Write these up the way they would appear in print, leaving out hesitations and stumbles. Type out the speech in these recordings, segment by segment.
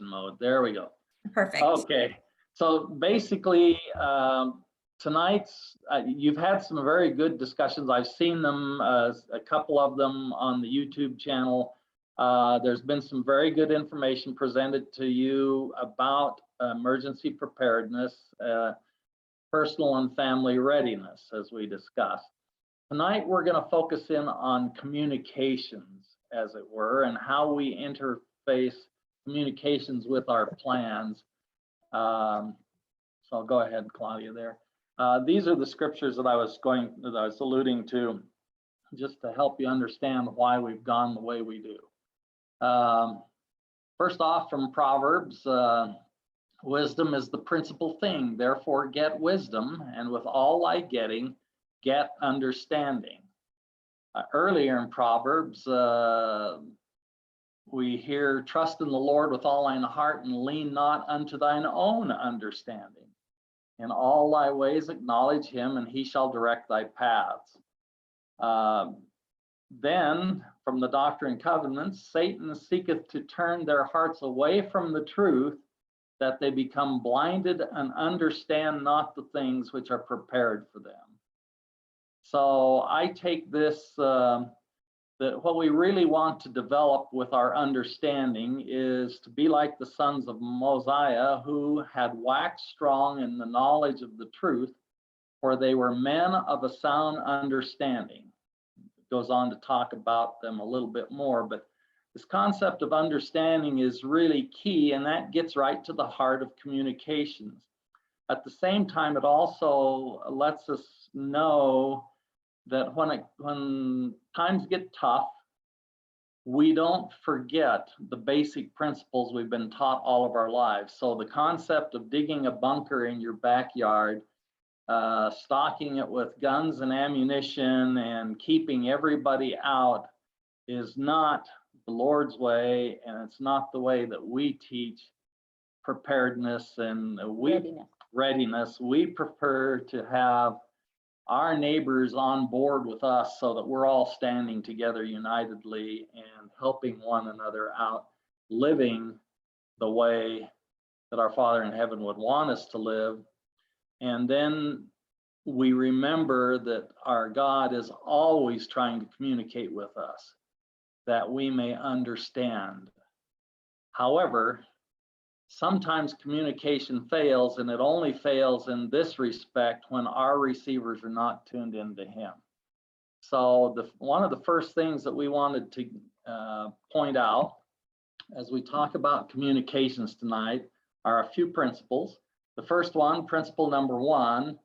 mode. There we go. Perfect. Okay, so basically tonight's you've had some very good discussions. I've seen them, a couple of them on the YouTube channel. There's been some very good information presented to you about emergency preparedness, personal and family readiness, as we discussed. Tonight we're going to focus in on communications, as it were, and how we interface communications with our plans. So I'll go ahead, Claudia, there. These are the scriptures that I was alluding to, just to help you understand why we've gone the way we do. First off, from Proverbs, wisdom is the principal thing. Therefore, get wisdom, and with all thy getting, get understanding. Earlier in Proverbs, we hear, trust in the Lord with all thine heart and lean not unto thine own understanding. In all thy ways acknowledge him, and he shall direct thy paths. Then, from the Doctrine and Covenants, Satan seeketh to turn their hearts away from the truth, that they become blinded and understand not the things which are prepared for them. So I take this, that what we really want to develop with our understanding is to be like the sons of Mosiah, who had waxed strong in the knowledge of the truth, for they were men of a sound understanding. It goes on to talk about them a little bit more, but this concept of understanding is really key, and that gets right to the heart of communications. At the same time, it also lets us know that when times get tough, we don't forget the basic principles we've been taught all of our lives. So the concept of digging a bunker in your backyard, stocking it with guns and ammunition, and keeping everybody out is not the Lord's way, and it's not the way that we teach preparedness and readiness. We prefer to have our neighbors on board with us so that we're all standing together unitedly and helping one another out, living the way that our Father in heaven would want us to live. And then we remember that our God is always trying to communicate with us, that we may understand. However, sometimes communication fails, and it only fails in this respect when our receivers are not tuned into him. So one of the first things that we wanted to point out as we talk about communications tonight are a few principles. The first one, principle number one,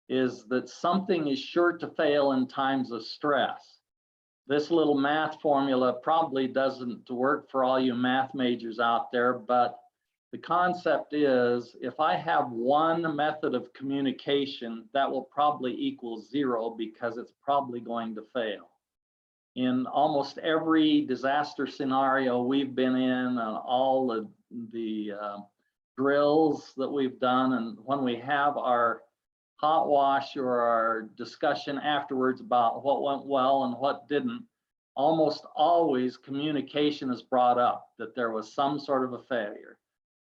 is that something is sure to fail in times of stress. This little math formula probably doesn't work for all you math majors out there, but the concept is, if I have one method of communication, that will probably equal zero, because it's probably going to fail. In almost every disaster scenario we've been in, and all the drills that we've done, and when we have our hot wash or our discussion afterwards about what went well and what didn't, almost always communication is brought up, that there was some sort of a failure.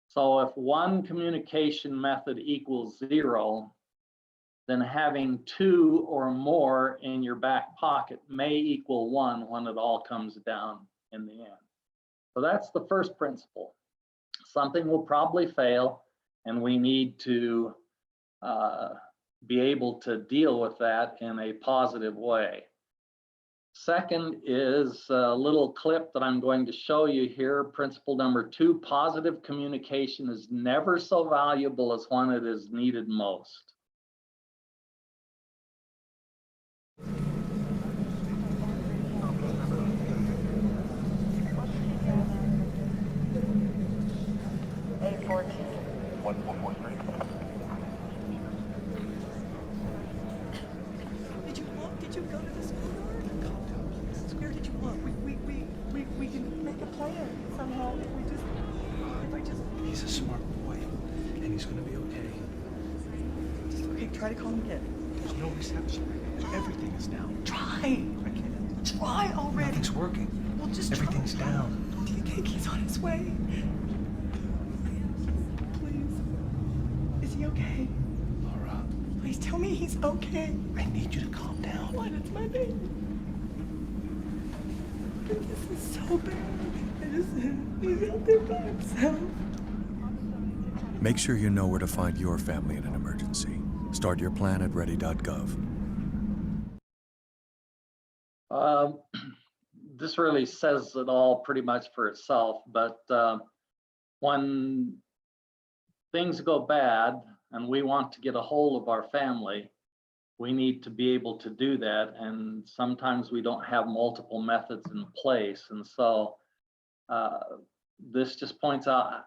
So if one communication method equals zero, then having two or more in your back pocket may equal one when it all comes down in the end. So that's the first principle. Something will probably fail, and we need to be able to deal with that in a positive way. Second is a little clip that I'm going to show you here. Principle number two, positive communication is never so valuable as when it is needed most. Did you go to the schoolyard? Calm down, please. Where did you look? We can make a plan somehow. If I just. He's a smart boy, and he's gonna be okay. Just okay. Try to call him again. There's no reception. Everything is down. Try. I can't. Try already. Nothing's working. Well, just everything's try. down. Do you think he's on his way? okay? Laura, Please tell me he's okay. I need you to calm down. What? It's my baby. This is so bad. He's out there by himself. Make sure you know where to find your family in an emergency. Start your plan at ready.gov. This really says it all pretty much for itself, but when things go bad and we want to get a hold of our family, we need to be able to do that. And sometimes we don't have multiple methods in place. And so this just points out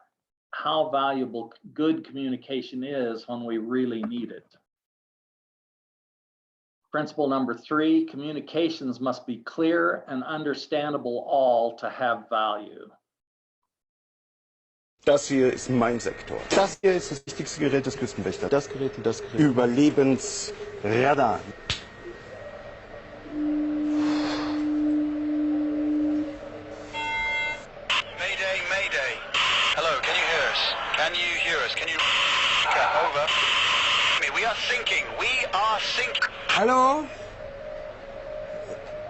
how valuable good communication is when we really need it. Principle number 3, communications must be clear and understandable all to have value. Das hier ist mein Sektor. Das hier ist das wichtigste Gerät des Küstenwächters. Das Gerät und das Gerät. Überlebensradar. Mayday, Mayday. Hello, can you hear us? Can you hear us? Can you... Over. We are sinking. We are sinking. Hello?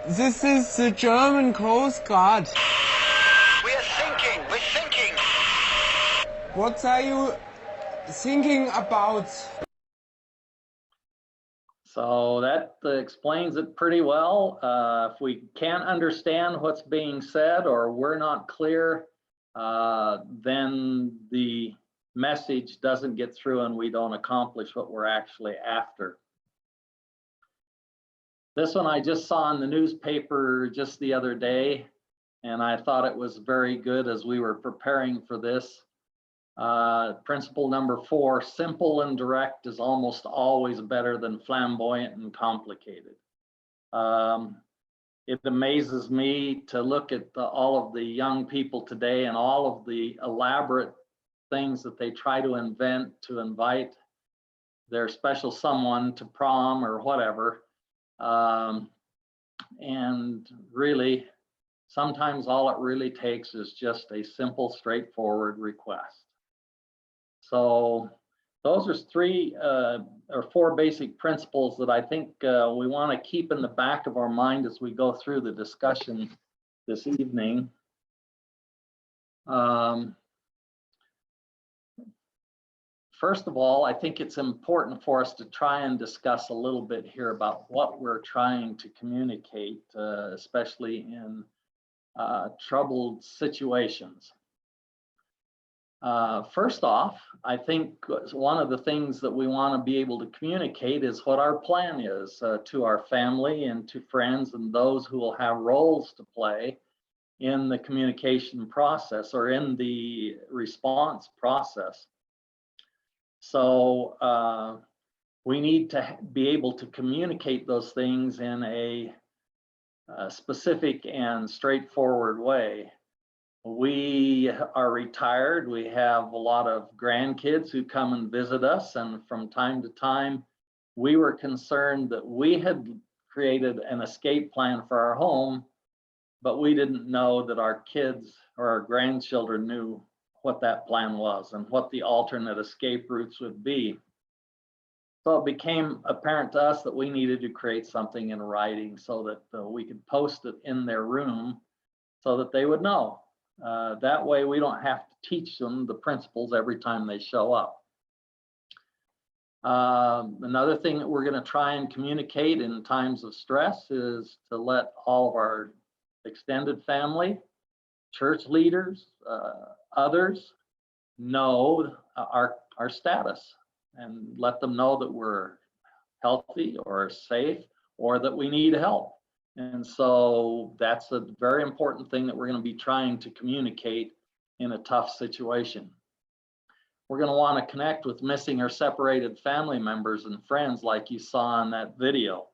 This is the German Coast Guard. We are sinking. We're sinking. What are you thinking about? So that explains it pretty well. If we can't understand what's being said or we're not clear, then the message doesn't get through and we don't accomplish what we're actually after. This one I just saw in the newspaper just the other day, and I thought it was very good as we were preparing for this. Principle number 4, simple and direct is almost always better than flamboyant and complicated. It amazes me to look at all of the young people today and all of the elaborate things that they try to invent to invite their special someone to prom or whatever. And really, sometimes all it really takes is just a simple, straightforward request. So those are 3 or 4 basic principles that I think we want to keep in the back of our mind as we go through the discussion this evening. First of all, I think it's important for us to try and discuss a little bit here about what we're trying to communicate, especially in troubled situations. First off, I think one of the things that we want to be able to communicate is what our plan is to our family and to friends and those who will have roles to play in the communication process or in the response process. So we need to be able to communicate those things in a specific and straightforward way. We are retired. We have a lot of grandkids who come and visit us, and from time to time, we were concerned that we had created an escape plan for our home, but we didn't know that our kids or our grandchildren knew what that plan was and what the alternate escape routes would be. So it became apparent to us that we needed to create something in writing so that we could post it in their room so that they would know. That way we don't have to teach them the principles every time they show up. Another thing that we're going to try and communicate in times of stress is to let all of our extended family, church leaders, others know our status and let them know that we're healthy or safe or that we need help. And so that's a very important thing that we're going to be trying to communicate in a tough situation. We're going to want to connect with missing or separated family members and friends like you saw in that video.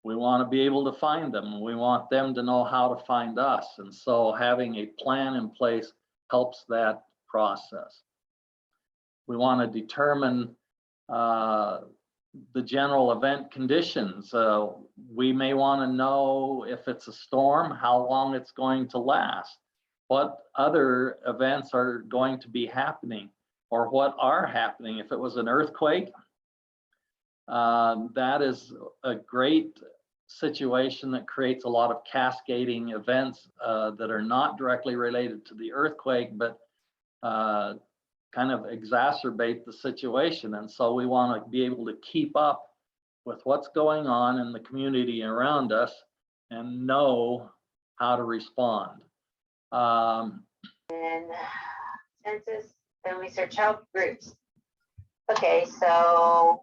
We want to be able to find them. We want them to know how to find us. And so having a plan in place helps that process. We want to determine the general event conditions. We may want to know if it's a storm, how long it's going to last, what other events are going to be happening. or what are happening. If it was an earthquake, that is a great situation that creates a lot of cascading events that are not directly related to the earthquake, but kind of exacerbate the situation. And so we want to be able to keep up with what's going on in the community around us and know how to respond. And census, then we search help groups. Okay, so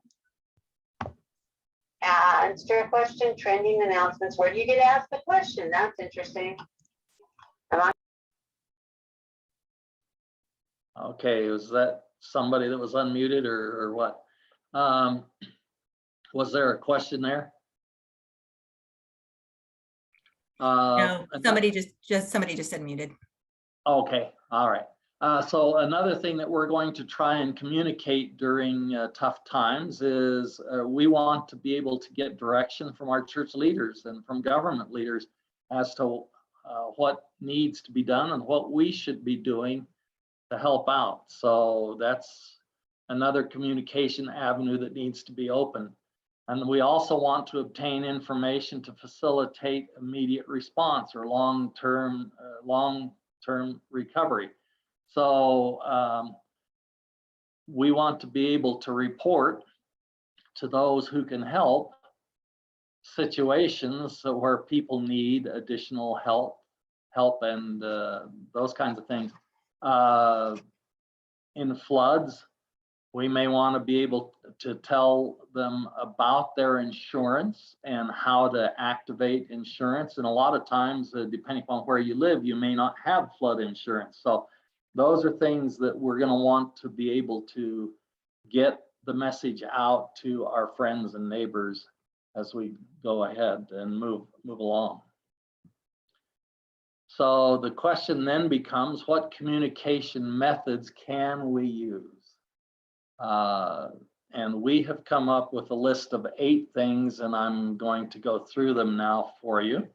answer a question, trending announcements. Where do you get asked the question? That's interesting. Okay, was that somebody that was unmuted or what? Was there a question there? No, somebody just unmuted. Okay, all right. So another thing that we're going to try and communicate during tough times is we want to be able to get direction from our church leaders and from government leaders as to what needs to be done and what we should be doing to help out. So that's another communication avenue that needs to be open. And we also want to obtain information to facilitate immediate response or long-term recovery. So we want to be able to report to those who can help situations where people need additional help and those kinds of things. In floods, we may want to be able to tell them about their insurance and how to activate insurance. And a lot of times, depending on where you live, you may not have flood insurance. So those are things that we're going to want to be able to get the message out to our friends and neighbors as we go ahead and move along. So the question then becomes, what communication methods can we use? And we have come up with a list of 8 things, and I'm going to go through them now for you.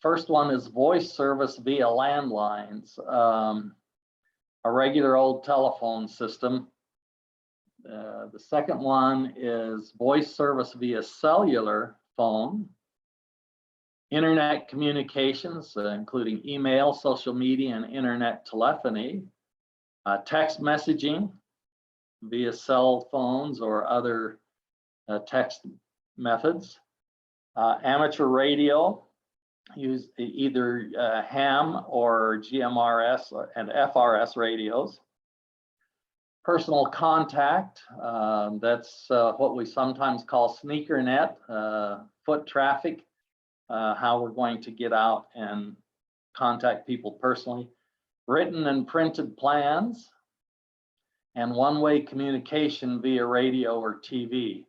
First one is voice service via landlines, a regular old telephone system. The second one is voice service via cellular phone. Internet communications, including email, social media, and internet telephony. Text messaging via cell phones or other text methods. Amateur radio, use either ham or GMRS and FRS radios. Personal contact, that's what we sometimes call sneaker net, foot traffic, how we're going to get out and contact people personally. Written and printed plans, and one-way communication via radio or TV.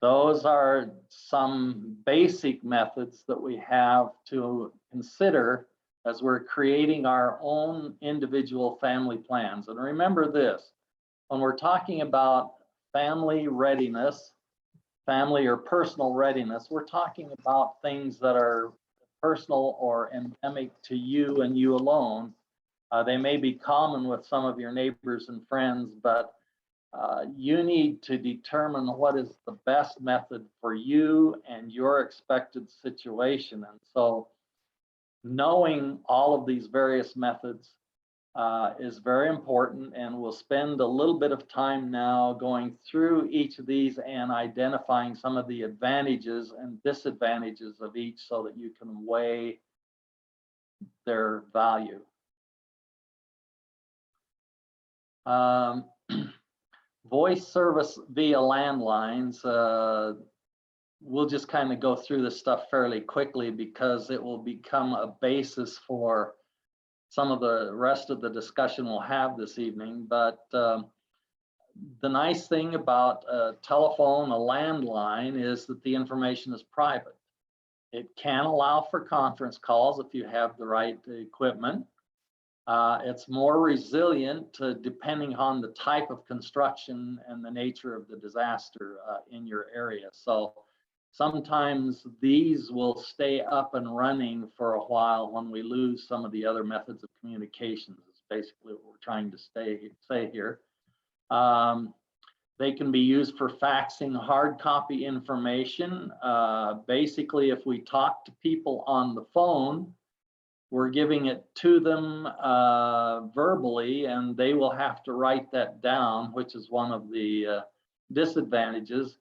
Those are some basic methods that we have to consider as we're creating our own individual family plans. And remember this, when we're talking about family readiness, family or personal readiness, we're talking about things that are personal or endemic to you and you alone. They may be common with some of your neighbors and friends, but you need to determine what is the best method for you and your expected situation. And so knowing all of these various methods is very important, and we'll spend a little bit of time now going through each of these and identifying some of the advantages and disadvantages of each so that you can weigh their value. Voice service via landlines, we'll just kind of go through this stuff fairly quickly because it will become a basis for some of the rest of the discussion we'll have this evening. But the nice thing about a telephone, a landline, is that the information is private. It can allow for conference calls if you have the right equipment. It's more resilient depending on the type of construction and the nature of the disaster in your area. So sometimes these will stay up and running for a while when we lose some of the other methods of communications. It's basically what we're trying to say here. They can be used for faxing hard copy information. Basically, if we talk to people on the phone, we're giving it to them verbally, and they will have to write that down, which is one of the disadvantages.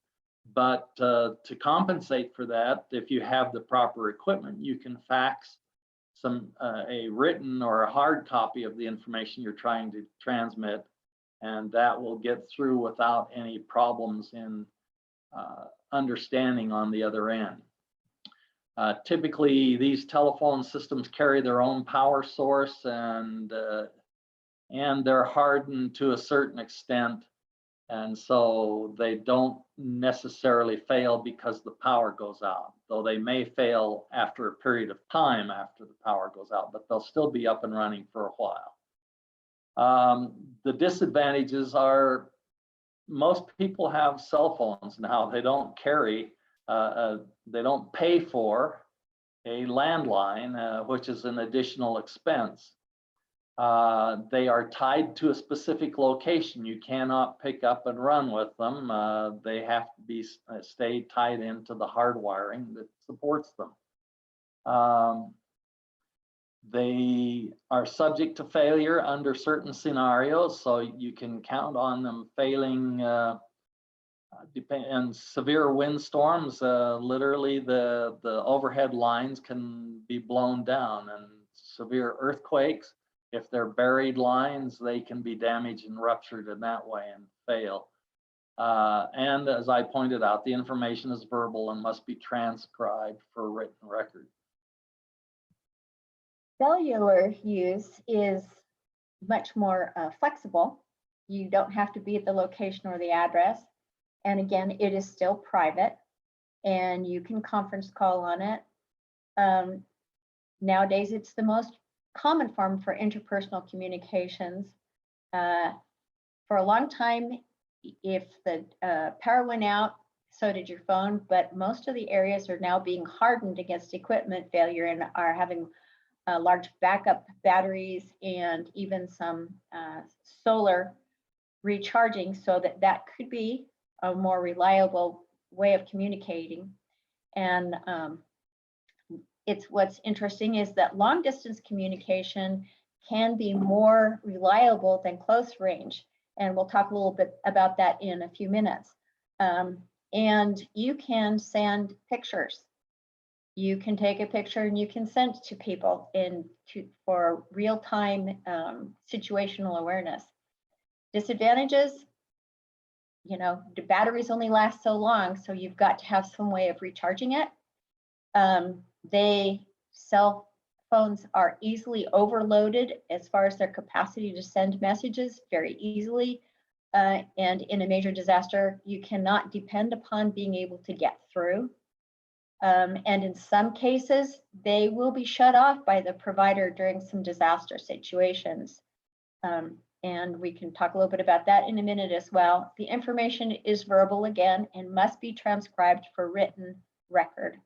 But to compensate for that, if you have the proper equipment, you can fax a written or a hard copy of the information you're trying to transmit, and that will get through without any problems in understanding on the other end. Typically, these telephone systems carry their own power source, and they're hardened to a certain extent, and so they don't necessarily fail because the power goes out, though they may fail after a period of time after the power goes out, but they'll still be up and running for a while. The disadvantages are most people have cell phones now. They don't carry, they don't pay for a landline, which is an additional expense. They are tied to a specific location. You cannot pick up and run with them. They have to stay tied into the hard wiring that supports them. They are subject to failure under certain scenarios, so you can count on them failing. In severe windstorms, literally the overhead lines can be blown down, and severe earthquakes, if they're buried lines, they can be damaged and ruptured in that way and fail. And as I pointed out, the information is verbal and must be transcribed for written record. Cellular use is much more flexible. You don't have to be at the location or the address. And again, it is still private, and you can conference call on it. Nowadays, it's the most common form for interpersonal communications. For a long time, if the power went out, so did your phone, but most of the areas are now being hardened against equipment failure and are having large backup batteries and even some solar recharging, so that could be a more reliable way of communicating. And what's interesting is that long distance communication can be more reliable than close range. And we'll talk a little bit about that in a few minutes. And you can send pictures. You can take a picture and you can send it to people for real-time situational awareness. Disadvantages, the batteries only last so long, so you've got to have some way of recharging it. Cell phones are easily overloaded as far as their capacity to send messages very easily. And in a major disaster, you cannot depend upon being able to get through. And in some cases, they will be shut off by the provider during some disaster situations. And we can talk a little bit about that in a minute as well. The information is verbal again and must be transcribed for written record,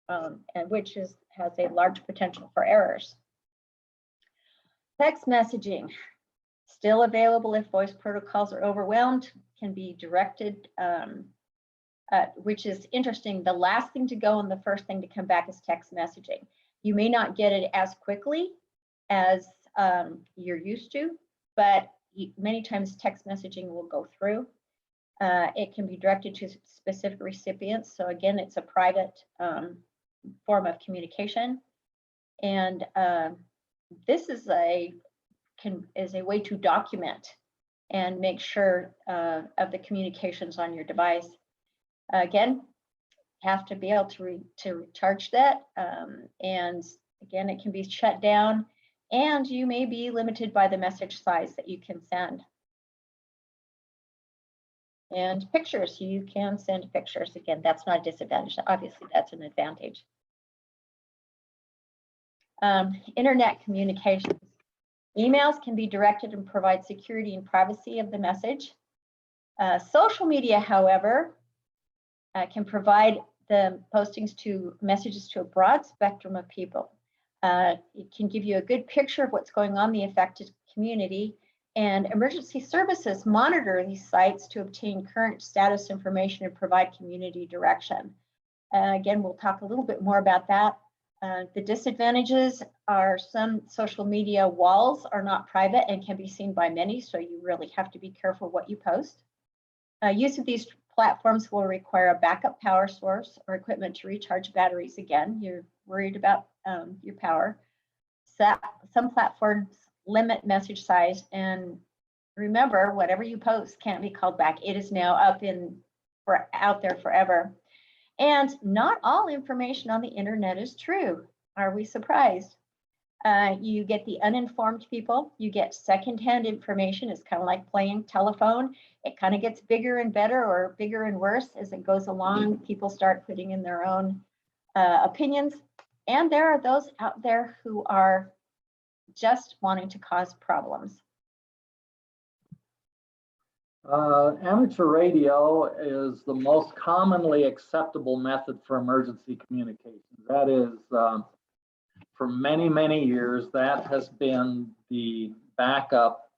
and which has a large potential for errors. Text messaging, still available if voice protocols are overwhelmed, can be directed, which is interesting. The last thing to go and the first thing to come back is text messaging. You may not get it as quickly as you're used to, but many times text messaging will go through. It can be directed to specific recipients. So again, it's a private form of communication. And this is a way to document and make sure of the communications on your device. Again, have to be able to recharge that. And again, it can be shut down, and you may be limited by the message size that you can send. And pictures, you can send pictures. Again, that's not a disadvantage. Obviously, that's an advantage. Internet communications. Emails can be directed and provide security and privacy of the message. Social media, however, can provide the postings to messages to a broad spectrum of people. It can give you a good picture of what's going on in the affected community. And emergency services monitor these sites to obtain current status information and provide community direction. Again, we'll talk a little bit more about that. The disadvantages are some social media walls are not private and can be seen by many, so you really have to be careful what you post. Use of these platforms will require a backup power source or equipment to recharge batteries. Again, you're worried about your power. Some platforms limit message size, and remember, whatever you post can't be called back. It is now out there forever. And not all information on the internet is true. Are we surprised? You get the uninformed people. You get secondhand information. It's kind of like playing telephone. It kind of gets bigger and better, or bigger and worse as it goes along. People start putting in their own opinions. And there are those out there who are just wanting to cause problems. Amateur radio is the most commonly acceptable method for emergency communications. That is, for many, many years, that has been the backup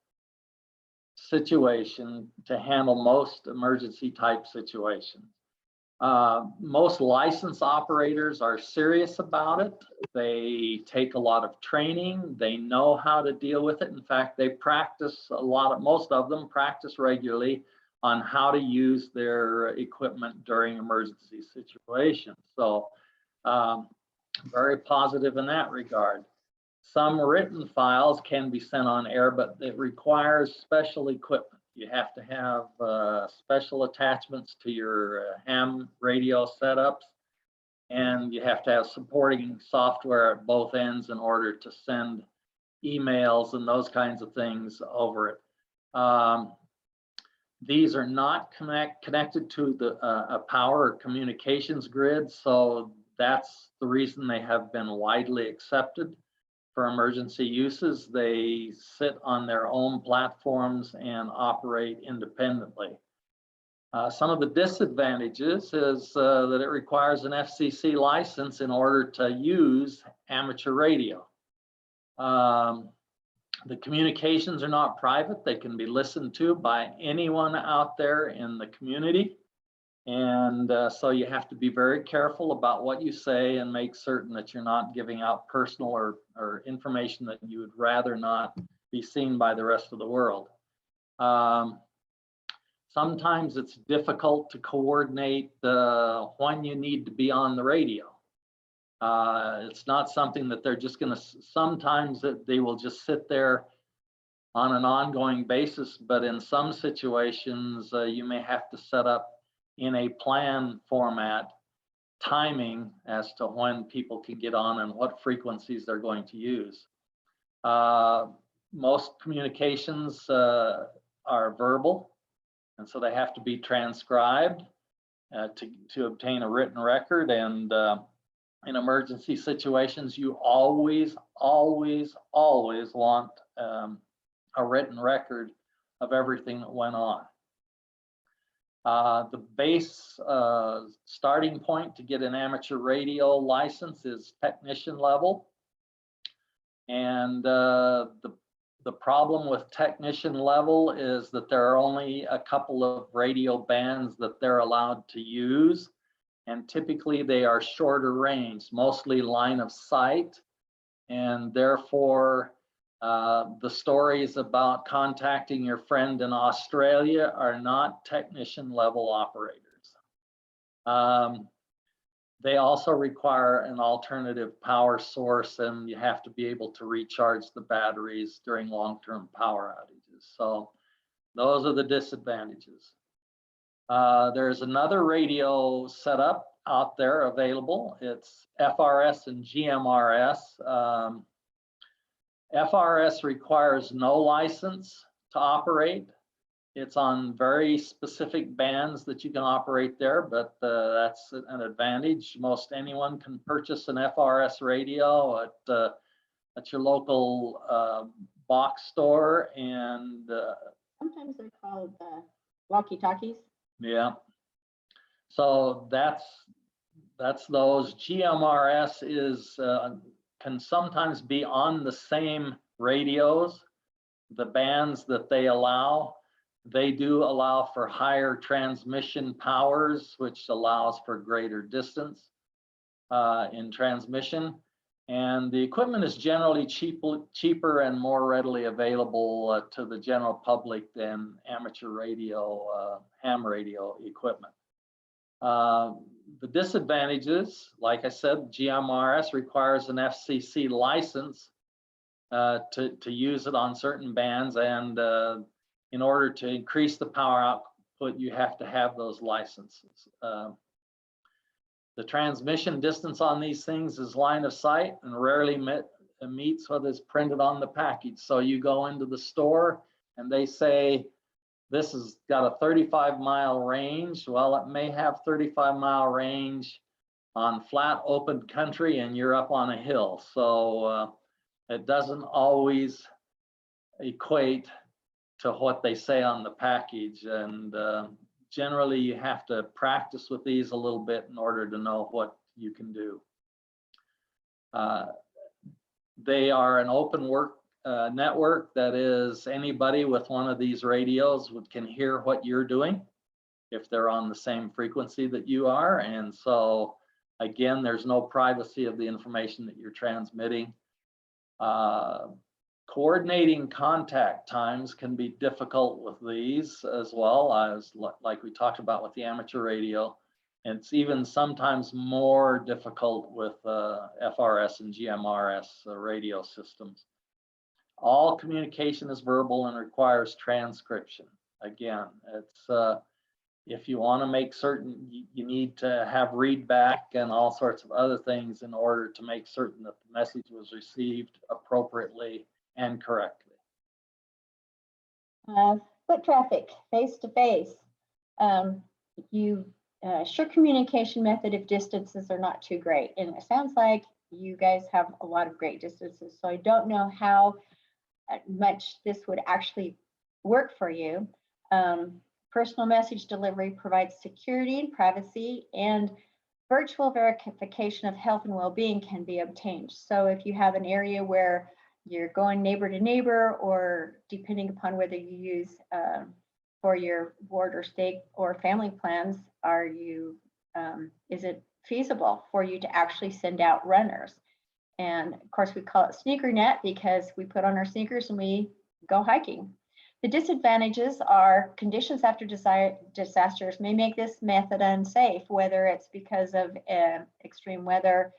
situation to handle most emergency type situations. Most licensed operators are serious about it. They take a lot of training. They know how to deal with it. In fact, they practice most of them practice regularly on how to use their equipment during emergency situations. So very positive in that regard. Some written files can be sent on air, but it requires special equipment. You have to have special attachments to your ham radio setups, and you have to have supporting software at both ends in order to send emails and those kinds of things over it. These are not connected to a power or communications grid, so that's the reason they have been widely accepted for emergency uses. They sit on their own platforms and operate independently. Some of the disadvantages is that it requires an FCC license in order to use amateur radio. The communications are not private. They can be listened to by anyone out there in the community. And so you have to be very careful about what you say and make certain that you're not giving out personal or information that you would rather not be seen by the rest of the world. Sometimes it's difficult to coordinate when you need to be on the radio. It's not something that they're just going to, sometimes they will just sit there on an ongoing basis, but in some situations, you may have to set up in a plan format timing as to when people can get on and what frequencies they're going to use. Most communications are verbal, and so they have to be transcribed to obtain a written record. And in emergency situations, you always want a written record of everything that went on. The base starting point to get an amateur radio license is technician level. And the problem with technician level is that there are only a couple of radio bands that they're allowed to use. And typically they are shorter range, mostly line of sight. And therefore, the stories about contacting your friend in Australia are not technician level operators. They also require an alternative power source, and you have to be able to recharge the batteries during long-term power outages. So those are the disadvantages. There's another radio setup out there available. It's FRS and GMRS. FRS requires no license to operate. It's on very specific bands that you can operate there, but that's an advantage. Most anyone can purchase an FRS radio at your local box store, and sometimes they're called walkie-talkies. Yeah. So that's those. GMRS is can sometimes be on the same radios, the bands that they allow. They do allow for higher transmission powers, which allows for greater distance in transmission. And the equipment is generally cheaper and more readily available to the general public than amateur radio, ham radio equipment. The disadvantages, like I said, GMRS requires an FCC license to use it on certain bands, and in order to increase the power output, you have to have those licenses. The transmission distance on these things is line of sight and rarely meets what is printed on the package. So you go into the store and they say, this has got a 35-mile range. Well, it may have 35-mile range on flat open country and you're up on a hill. So it doesn't always equate to what they say on the package. And generally you have to practice with these a little bit in order to know what you can do. They are an open network, that is, anybody with one of these radios can hear what you're doing if they're on the same frequency that you are. And so again, there's no privacy of the information that you're transmitting. Coordinating contact times can be difficult with these as well, as like we talked about with the amateur radio. And it's even sometimes more difficult with FRS and GMRS radio systems. All communication is verbal and requires transcription. Again, it's if you want to make certain, you need to have read back and all sorts of other things in order to make certain that the message was received appropriately and correctly. Foot traffic, face-to-face. Sure communication method if distances are not too great. And it sounds like you guys have a lot of great distances. So I don't know how much this would actually work for you. Personal message delivery provides security and privacy, and virtual verification of health and well-being can be obtained. So if you have an area where you're going neighbor to neighbor, or depending upon whether you use for your ward or state or family plans, is it feasible for you to actually send out runners? And of course, we call it sneaker net because we put on our sneakers and we go hiking. The disadvantages are conditions after disasters may make this method unsafe, whether it's because of extreme weather,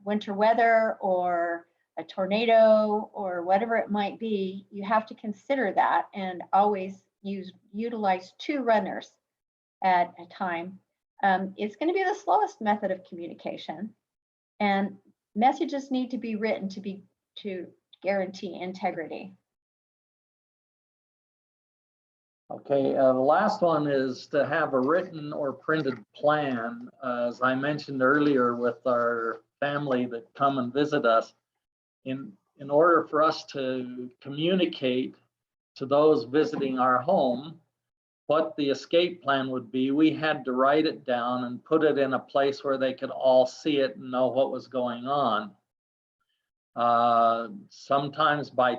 winter weather, or a tornado, or whatever it might be. You have to consider that and always utilize 2 runners at a time. It's going to be the slowest method of communication, and messages need to be written to guarantee integrity. Okay, the last one is to have a written or printed plan. As I mentioned earlier with our family that come and visit us, in order for us to communicate to those visiting our home what the escape plan would be, we had to write it down and put it in a place where they could all see it and know what was going on. Sometimes by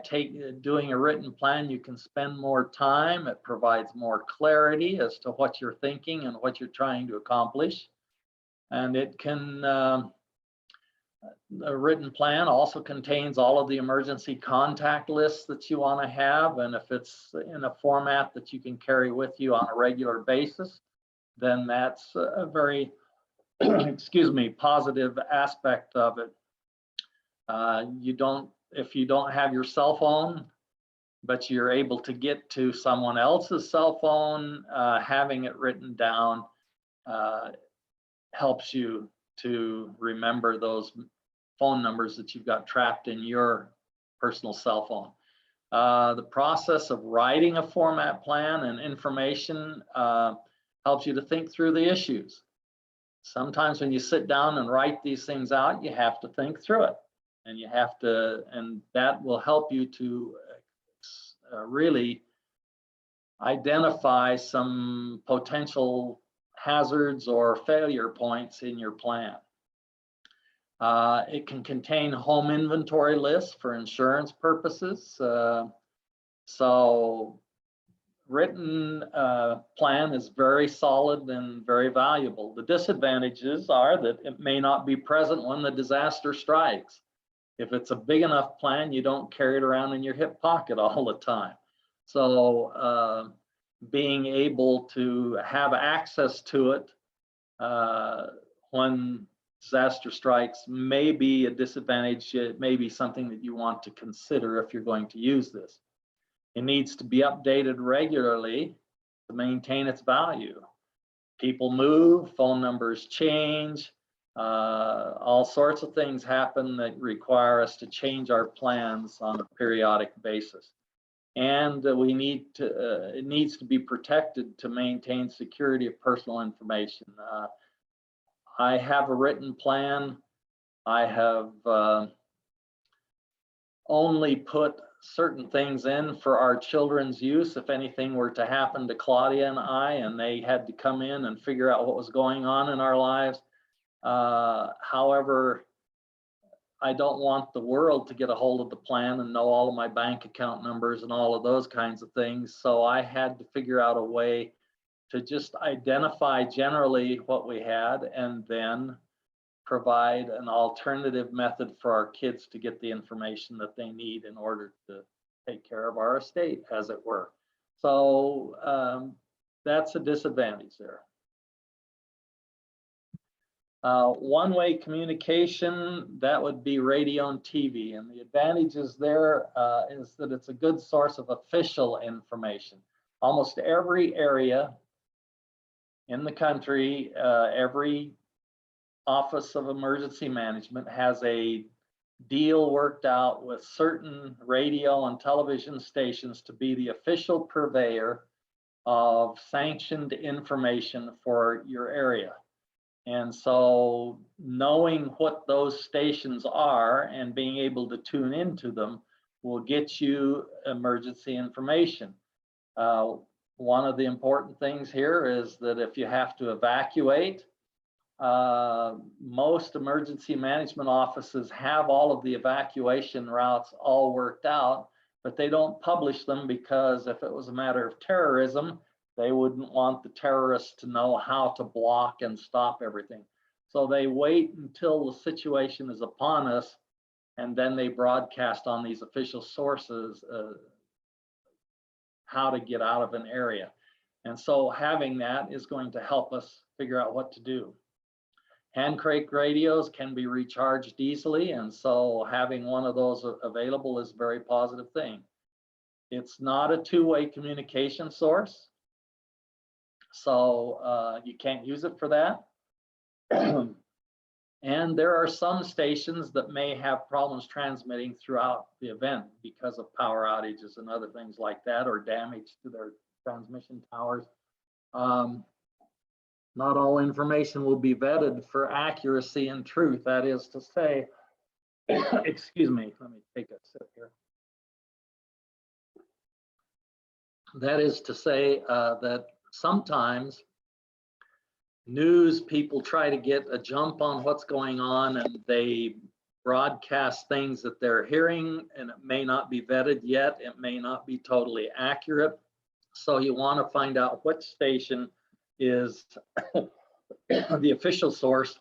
doing a written plan, you can spend more time. It provides more clarity as to what you're thinking and what you're trying to accomplish. And it can, a written plan also contains all of the emergency contact lists that you want to have. And if it's in a format that you can carry with you on a regular basis, then that's a very, excuse me, positive aspect of it. If you don't have your cell phone, but you're able to get to someone else's cell phone, having it written down helps you to remember those phone numbers that you've got trapped in your personal cell phone. The process of writing a format plan and information helps you to think through the issues. Sometimes when you sit down and write these things out, you have to think through it. And you have to, and that will help you to really identify some potential hazards or failure points in your plan. It can contain home inventory lists for insurance purposes. So written plan is very solid and very valuable. The disadvantages are that it may not be present when the disaster strikes. If it's a big enough plan, you don't carry it around in your hip pocket all the time. So being able to have access to it when disaster strikes may be a disadvantage. It may be something that you want to consider if you're going to use this. It needs to be updated regularly to maintain its value. People move, phone numbers change, all sorts of things happen that require us to change our plans on a periodic basis. And we need to, it needs to be protected to maintain security of personal information. I have a written plan. I have only put certain things in for our children's use if anything were to happen to Claudia and I, and they had to come in and figure out what was going on in our lives. However, I don't want the world to get a hold of the plan and know all of my bank account numbers and all of those kinds of things. So I had to figure out a way to just identify generally what we had and then provide an alternative method for our kids to get the information that they need in order to take care of our estate, as it were. So that's a disadvantage there. One-way communication, that would be radio and TV. And the advantages there is that it's a good source of official information. Almost every area in the country, every Office of Emergency Management has a deal worked out with certain radio and television stations to be the official purveyor of sanctioned information for your area. And so knowing what those stations are and being able to tune into them will get you emergency information. One of the important things here is that if you have to evacuate, most emergency management offices have all of the evacuation routes all worked out, but they don't publish them because if it was a matter of terrorism, they wouldn't want the terrorists to know how to block and stop everything. So they wait until the situation is upon us, and then they broadcast on these official sources how to get out of an area. And so having that is going to help us figure out what to do. Hand crank radios can be recharged easily, and so having one of those available is a very positive thing. It's not a two-way communication source, so you can't use it for that. And there are some stations that may have problems transmitting throughout the event because of power outages and other things like that, or damage to their transmission towers. Not all information will be vetted for accuracy and truth. That is to say, excuse me, let me take a sip here. That is to say that sometimes news people try to get a jump on what's going on, and they broadcast things that they're hearing, and it may not be vetted yet. It may not be totally accurate. So you want to find out which station is the official source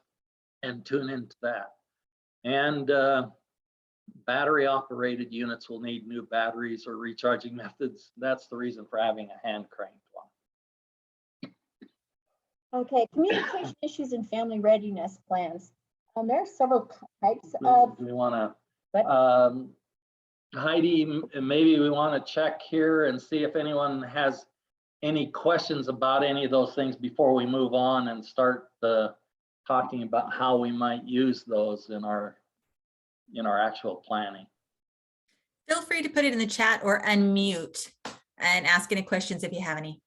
and tune into that. And battery operated units will need new batteries or recharging methods. That's the reason for having a hand cranked one. Okay, communication issues and family readiness plans. There are several types of. We want to, Heidi, maybe we want to check here and see if anyone has any questions about any of those things before we move on and start talking about how we might use those in our actual planning. Feel free to put it in the chat or unmute and ask any questions if you have any.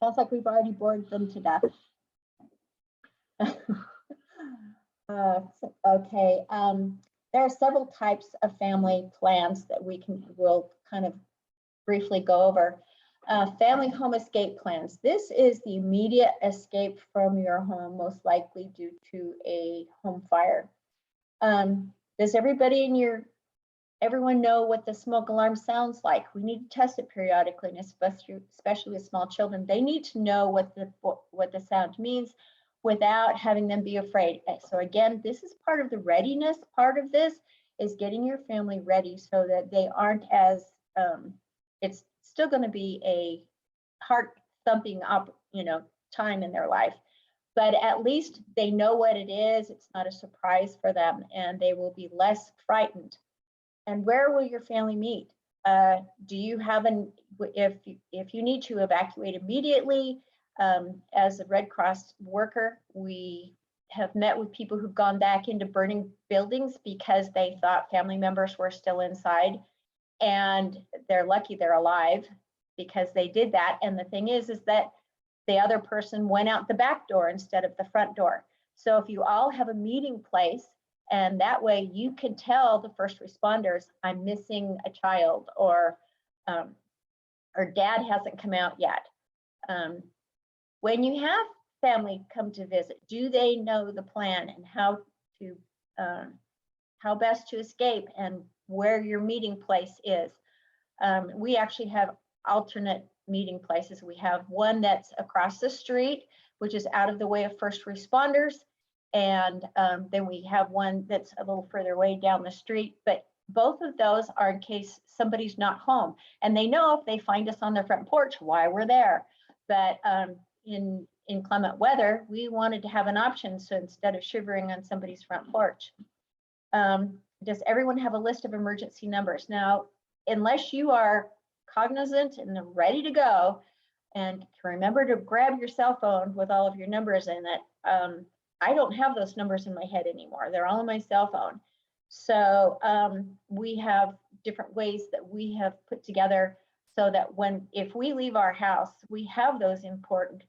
Sounds like we've already bored them to death. Okay, there are several types of family plans that we'll kind of briefly go over. Family home escape plans. This is the immediate escape from your home, most likely due to a home fire. Does everyone know what the smoke alarm sounds like? We need to test it periodically, and especially with small children. They need to know what the sound means without having them be afraid. So again, this is part of the readiness part of this, is getting your family ready so that they aren't as, it's still going to be a heart thumping up, time in their life, but at least they know what it is. It's not a surprise for them, and they will be less frightened. And where will your family meet? Do you have if you need to evacuate immediately, as a Red Cross worker, we have met with people who've gone back into burning buildings because they thought family members were still inside, and they're lucky they're alive because they did that. And the thing is that the other person went out the back door instead of the front door. So if you all have a meeting place, and that way you can tell the first responders, I'm missing a child, or dad hasn't come out yet. When you have family come to visit, do they know the plan and how best to escape and where your meeting place is? We actually have alternate meeting places. We have one that's across the street, which is out of the way of first responders. And then we have one that's a little further away down the street. But both of those are in case somebody's not home. And they know if they find us on their front porch, why we're there. But in inclement weather, we wanted to have an option. So instead of shivering on somebody's front porch. Does everyone have a list of emergency numbers? Now, unless you are cognizant and ready to go, and remember to grab your cell phone with all of your numbers in it. I don't have those numbers in my head anymore. They're all on my cell phone. So we have different ways that we have put together so that if we leave our house, we have those important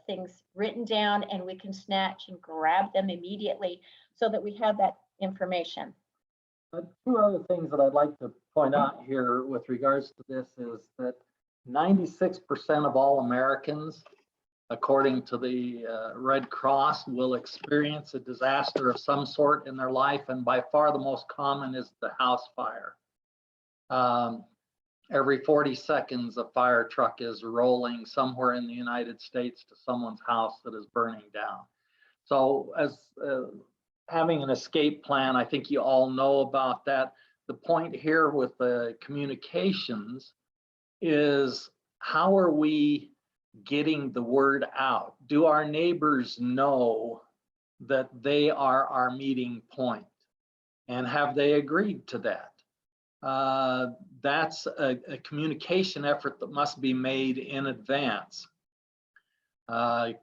things written down, and we can snatch and grab them immediately so that we have that information. Two other things that I'd like to point out here with regards to this is that 96% of all Americans, according to the Red Cross, will experience a disaster of some sort in their life, and by far the most common is the house fire. Every 40 seconds, a fire truck is rolling somewhere in the United States to someone's house that is burning down. So as having an escape plan, I think you all know about that. The point here with the communications is, how are we getting the word out? Do our neighbors know that they are our meeting point? And have they agreed to that? That's a communication effort that must be made in advance.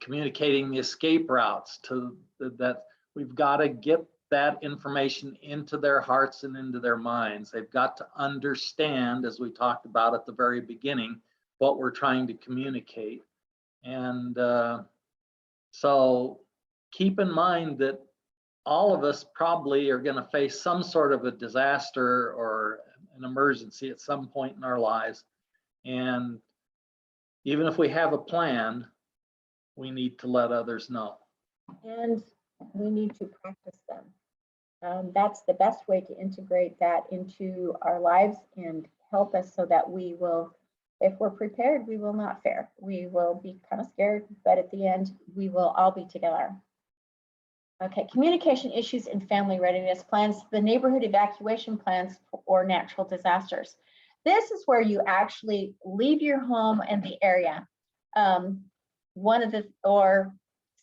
Communicating the escape routes that we've got to get that information into their hearts and into their minds. They've got to understand, as we talked about at the very beginning, what we're trying to communicate. And so keep in mind that all of us probably are going to face some sort of a disaster or an emergency at some point in our lives. And even if we have a plan, we need to let others know. And we need to practice them. That's the best way to integrate that into our lives and help us so that we will, if we're prepared, we will not fare. We will be kind of scared, but at the end, we will all be together. Okay, communication issues and family readiness plans, the neighborhood evacuation plans or natural disasters. This is where you actually leave your home and the area. Or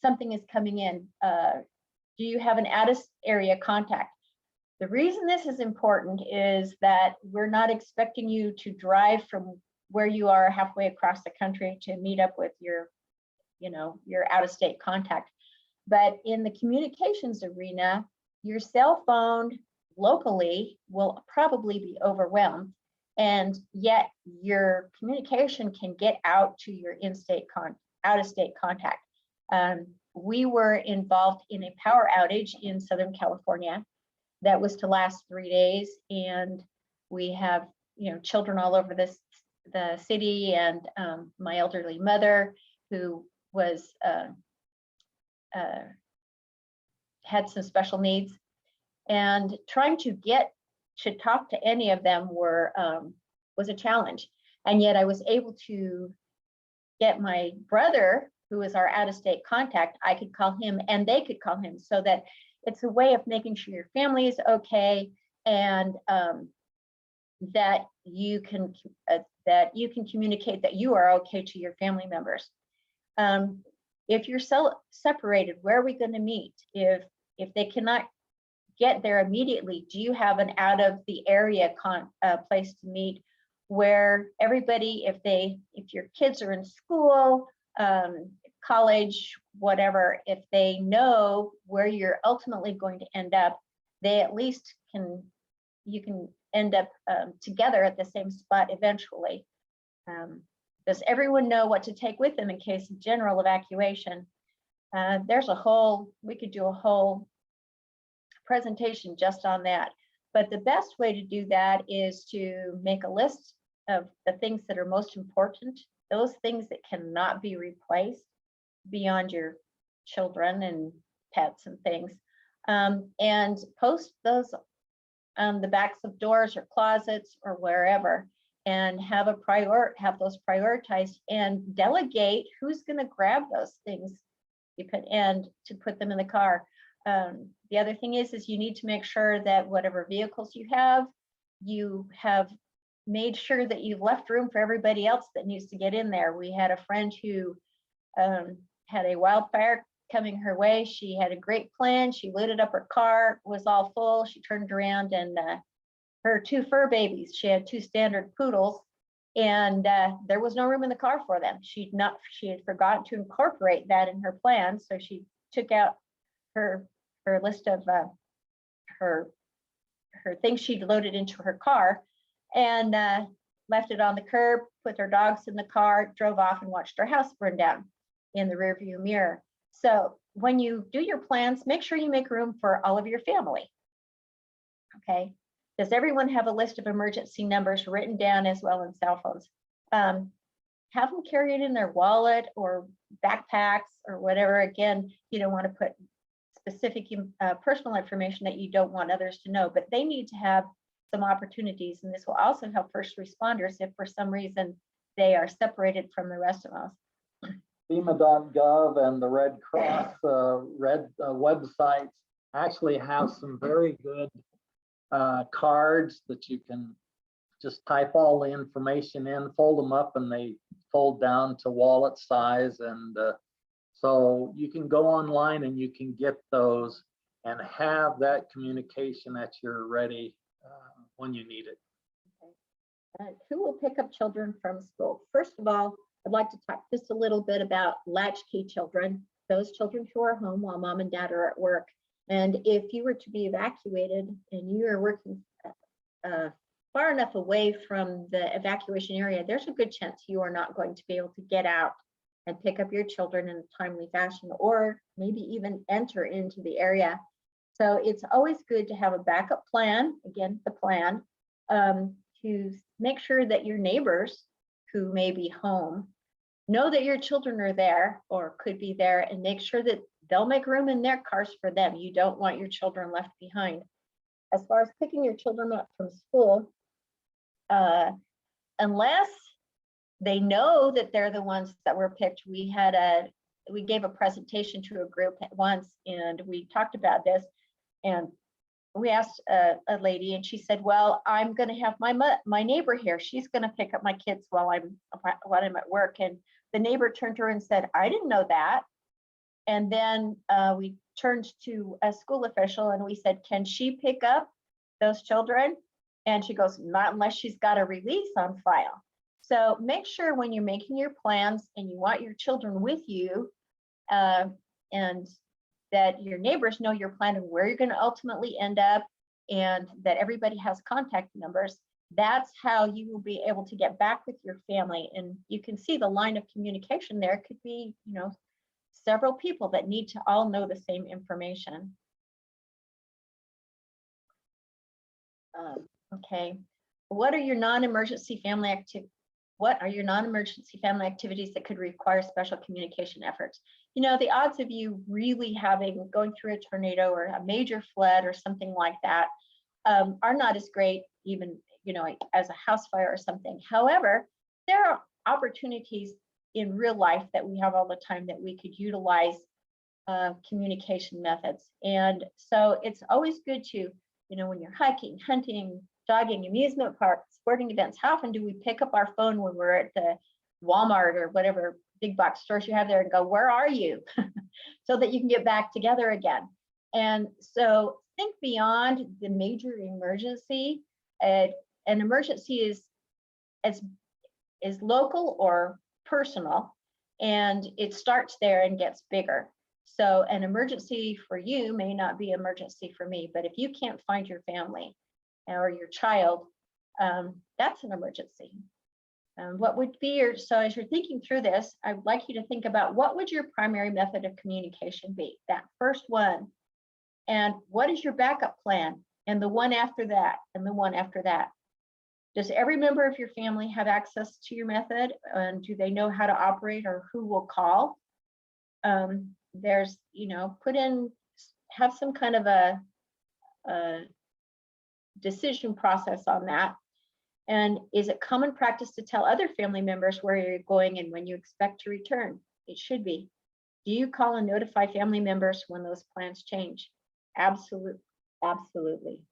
something is coming in. Do you have an out-of-area contact? The reason this is important is that we're not expecting you to drive from where you are halfway across the country to meet up with your out-of-state contact. But in the communications arena, your cell phone locally will probably be overwhelmed, and yet your communication can get out to your out-of-state contact. We were involved in a power outage in Southern California that was to last 3 days, and we have children all over the city and my elderly mother, who was had some special needs, and trying to get to talk to any of them was a challenge. And yet I was able to get my brother, who is our out-of-state contact, I could call him and they could call him, so that it's a way of making sure your family is okay, and that you can communicate that you are okay to your family members. If you're separated, where are we going to meet? If they cannot get there immediately, do you have an out of the area place to meet, where everybody, if your kids are in school, college, whatever, if they know where you're ultimately going to end up, they at least you can end up together at the same spot eventually. Does everyone know what to take with them in case of general evacuation? We could do a whole presentation just on that. But the best way to do that is to make a list of the things that are most important, those things that cannot be replaced beyond your children and pets and things, and post those on the backs of doors or closets or wherever, and have those prioritized, and delegate who's going to grab those things and to put them in the car. The other thing is you need to make sure that whatever vehicles you have made sure that you've left room for everybody else that needs to get in there. We had a friend who had a wildfire coming her way. She had a great plan. She loaded up her car, was all full. She turned around, and her 2 fur babies, she had 2 standard poodles, and there was no room in the car for them. She had forgotten to incorporate that in her plan. So she took out her list of her things she'd loaded into her car, and left it on the curb, put her dogs in the car, drove off, and watched her house burn down in the rearview mirror. So when you do your plans, make sure you make room for all of your family. Okay. Does everyone have a list of emergency numbers written down as well in cell phones? Have them carry it in their wallet or backpacks or whatever. Again, you don't want to put specific personal information that you don't want others to know, but they need to have some opportunities. And this will also help first responders if for some reason they are separated from the rest of us. FEMA.gov and the Red Cross websites actually have some very good cards that you can just type all the information in, fold them up, and they fold down to wallet size. And so you can go online and you can get those and have that communication at your ready when you need it. Okay. Who will pick up children from school? First of all, I'd like to talk just a little bit about latchkey children, those children who are home while mom and dad are at work. And if you were to be evacuated and you are working far enough away from the evacuation area, there's a good chance you are not going to be able to get out and pick up your children in a timely fashion, or maybe even enter into the area. So it's always good to have a backup plan, again, the plan, to make sure that your neighbors who may be home know that your children are there or could be there, and make sure that they'll make room in their cars for them. You don't want your children left behind. As far as picking your children up from school, unless they know that they're the ones that were picked, we gave a presentation to a group at once, and we talked about this, and we asked a lady, and she said, well, I'm going to have my neighbor here. She's going to pick up my kids while I'm at work. And the neighbor turned to her and said, I didn't know that. And then we turned to a school official and we said, can she pick up those children? And she goes, not unless she's got a release on file. So make sure when you're making your plans and you want your children with you, and that your neighbors know your plan and where you're going to ultimately end up, and that everybody has contact numbers. That's how you will be able to get back with your family. And you can see the line of communication there could be, several people that need to all know the same information. Okay, what are your non-emergency family what are your non-emergency family activities that could require special communication efforts? You know, the odds of you really going through a tornado or a major flood or something like that are not as great, even, you know, as a house fire or something. However, there are opportunities in real life that we have all the time that we could utilize communication methods. And so it's always good to, you know, when you're hiking, hunting, jogging, amusement parks, sporting events, how often do we pick up our phone when we're at the Walmart or whatever big box stores you have there and go, where are you? So that you can get back together again. And so think beyond the major emergency. An emergency is local or personal, and it starts there and gets bigger. So an emergency for you may not be an emergency for me, but if you can't find your family or your child, that's an emergency. What would be so as you're thinking through this, I'd like you to think about what would your primary method of communication be, that first one, and what is your backup plan, and the one after that, and the one after that. Does every member of your family have access to your method, and do they know how to operate or who will call? There's, you know, have some kind of a decision process on that. And is it common practice to tell other family members where you're going and when you expect to return? It should be. Do you call and notify family members when those plans change? Absolutely. Absolutely.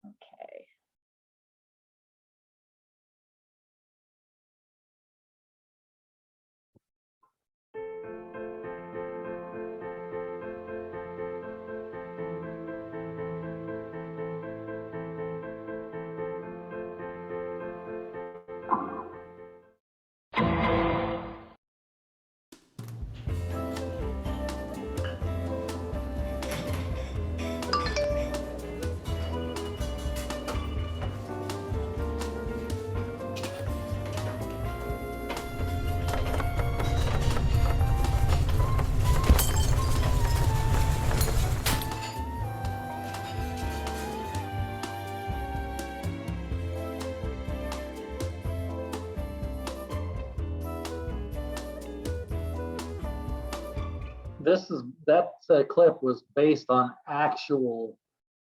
Okay. That clip was based on actual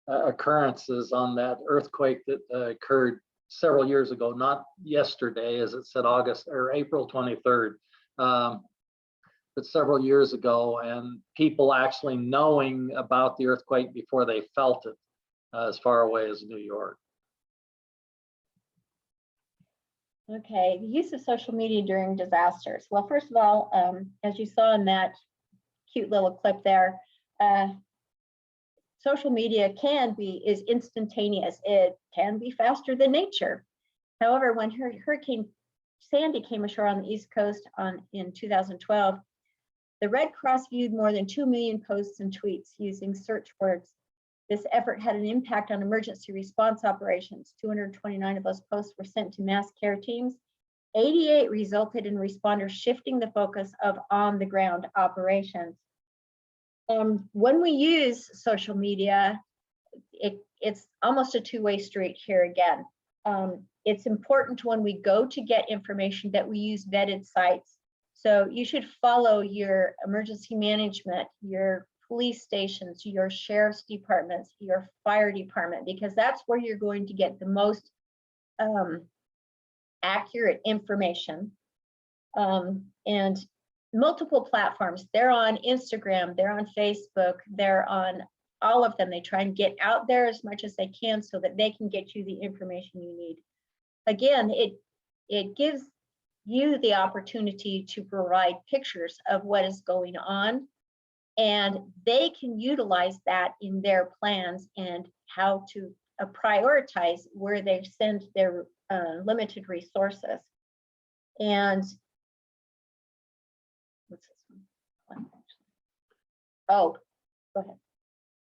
occurrences on that earthquake that occurred several years ago, not yesterday, as it said August or April 23rd, but several years ago, and people actually knowing about the earthquake before they felt it as far away as New York. Okay, the use of social media during disasters. Well, first of all, as you saw in that cute little clip there, social media is instantaneous. It can be faster than nature. However, when Hurricane Sandy came ashore on the East Coast in 2012, the Red Cross viewed more than 2 million posts and tweets using search words. This effort had an impact on emergency response operations. 229 of those posts were sent to mass care teams. 88 resulted in responders shifting the focus of on-the-ground operations. When we use social media, it's almost a two-way street here again. It's important when we go to get information that we use vetted sites. So you should follow your emergency management, your police stations, your sheriff's departments, your fire department, because that's where you're going to get the most accurate information. And multiple platforms. They're on Instagram, they're on Facebook, they're on all of them. They try and get out there as much as they can so that they can get you the information you need. Again, it gives you the opportunity to provide pictures of what is going on, and they can utilize that in their plans and how to prioritize where they send their limited resources. And what's this one? Oh, go ahead.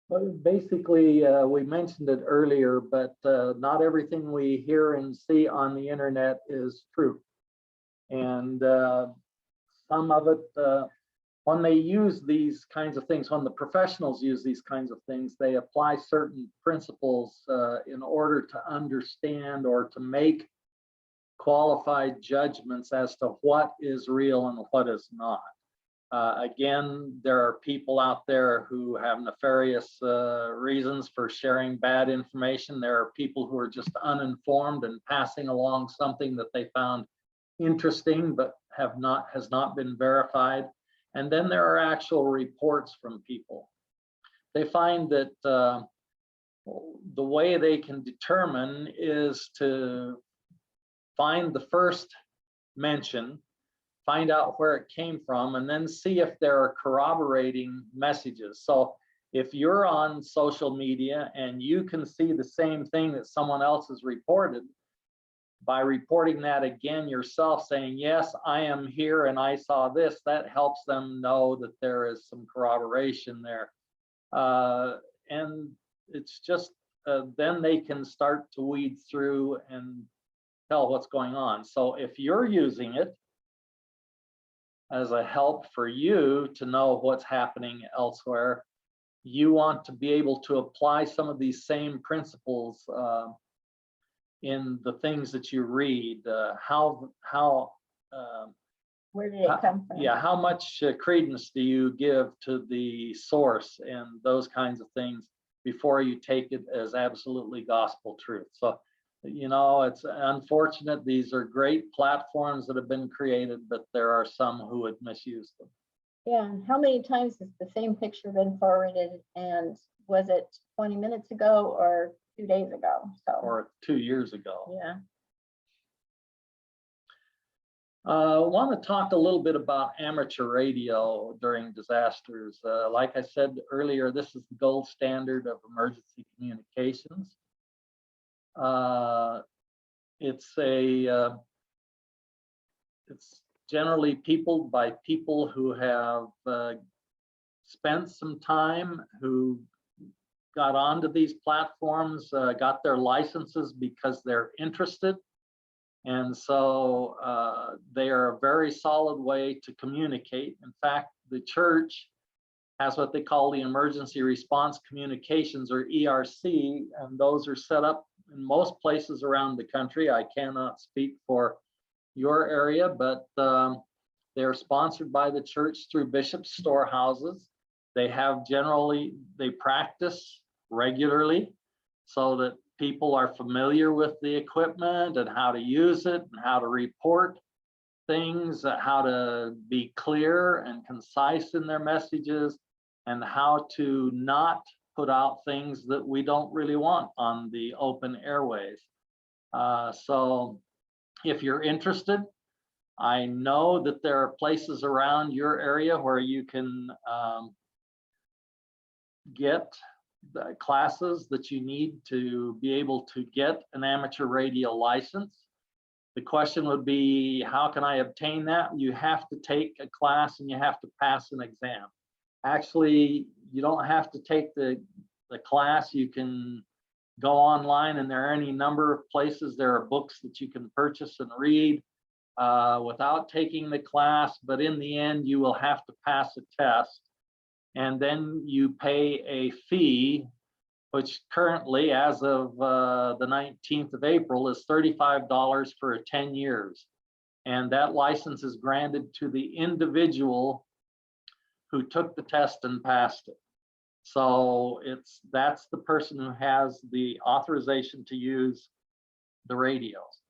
Well, basically, we mentioned it earlier, but not everything we hear and see on the internet is true. And some of it, when they use these kinds of things, when the professionals use these kinds of things, they apply certain principles in order to understand or to make qualified judgments as to what is real and what is not. Again, there are people out there who have nefarious reasons for sharing bad information. There are people who are just uninformed and passing along something that they found interesting but has not been verified. And then there are actual reports from people. They find that the way they can determine is to find the first mention, find out where it came from, and then see if there are corroborating messages. So if you're on social media and you can see the same thing that someone else has reported, by reporting that again yourself, saying, yes, I am here and I saw this, that helps them know that there is some corroboration there. And it's just, then they can start to weed through and tell what's going on. So if you're using it as a help for you to know what's happening elsewhere, you want to be able to apply some of these same principles in the things that you read. Where did it come from? Yeah, how much credence do you give to the source and those kinds of things before you take it as absolutely gospel truth. So, you know, it's unfortunate. These are great platforms that have been created, but there are some who would misuse them. Yeah, and how many times has the same picture been forwarded, and was it 20 minutes ago or 2 days ago? So, or 2 years ago. yeah. I want to talk a little bit about amateur radio during disasters. Like I said earlier, this is the gold standard of emergency communications. It's generally by people who have spent some time, who got onto these platforms, got their licenses because they're interested. And so they are a very solid way to communicate. In fact, the church has what they call the Emergency Response Communications, or ERC, and those are set up in most places around the country. I cannot speak for your area, but they're sponsored by the church through bishop's storehouses. They practice regularly so that people are familiar with the equipment and how to use it and how to report things, how to be clear and concise in their messages, and how to not put out things that we don't really want on the open airways. So if you're interested, I know that there are places around your area where you can get the classes that you need to be able to get an amateur radio license. The question would be, how can I obtain that? You have to take a class and you have to pass an exam. Actually, you don't have to take the class. You can go online, and there are any number of places. There are books that you can purchase and read without taking the class, but in the end, you will have to pass a test. And then you pay a fee, which currently, as of the 19th of April, is $35 for 10 years. And that license is granted to the individual who took the test and passed it. So that's the person who has the authorization to use the radios.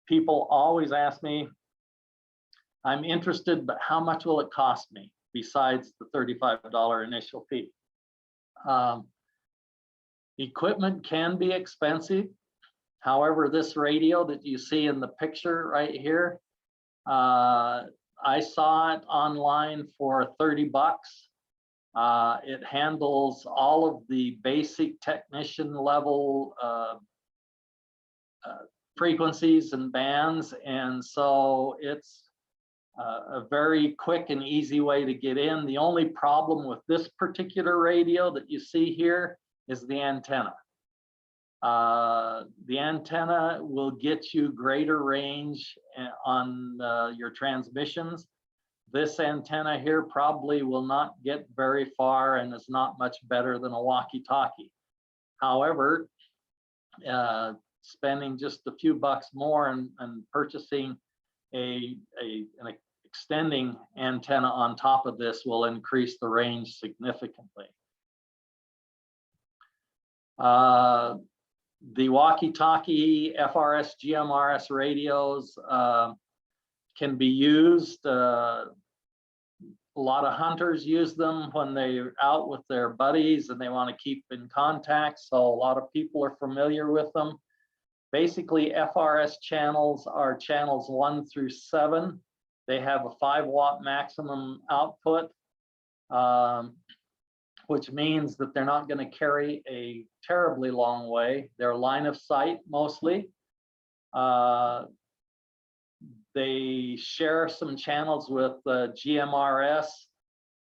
People always ask me, I'm interested, but how much will it cost me besides the $35 initial fee? Equipment can be expensive. However, this radio that you see in the picture right here, I saw it online for 30 bucks. It handles all of the basic technician level frequencies and bands, and so it's a very quick and easy way to get in. The only problem with this particular radio that you see here is the antenna. The antenna will get you greater range on your transmissions. This antenna here probably will not get very far and is not much better than a walkie-talkie. However, spending just a few bucks more and purchasing an extending antenna on top of this will increase the range significantly. The walkie-talkie FRS GMRS radios can be used. A lot of hunters use them when they're out with their buddies and they want to keep in contact, so a lot of people are familiar with them. Basically, FRS channels are channels 1 through 7. They have a 5-watt maximum output, which means that they're not going to carry a terribly long way. They're line of sight mostly. They share some channels with GMRS.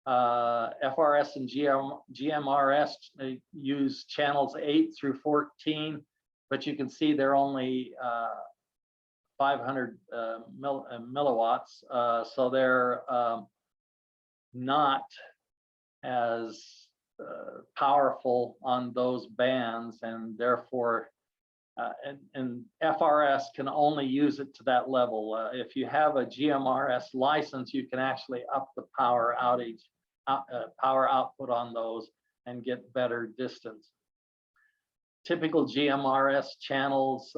FRS and GMRS use channels 8 through 14, but you can see they're only 500 milliwatts, so they're not as powerful on those bands, and therefore and FRS can only use it to that level. If you have a GMRS license, you can actually up the power outage, power output on those and get better distance. Typical GMRS channels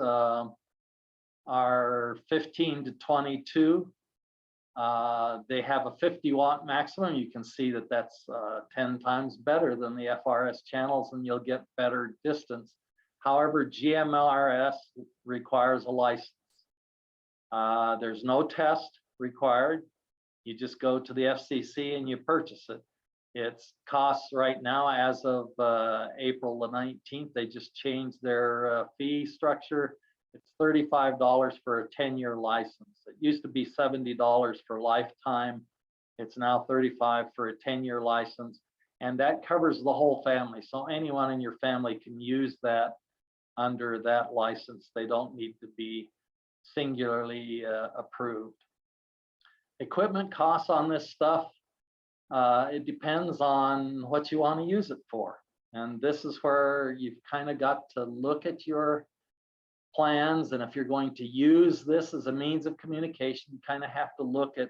are 15 to 22. They have a 50-watt maximum. You can see that that's 10 times better than the FRS channels, and you'll get better distance. However, GMRS requires a license. There's no test required. You just go to the FCC and you purchase it. Its costs right now, as of April the 19th, they just changed their fee structure. It's $35 for a 10-year license. It used to be $70 for lifetime. It's now $35 for a 10-year license, and that covers the whole family. So anyone in your family can use that under that license. They don't need to be singularly approved. Equipment costs on this stuff, it depends on what you want to use it for. And this is where you've kind of got to look at your plans, and if you're going to use this as a means of communication, you kind of have to look at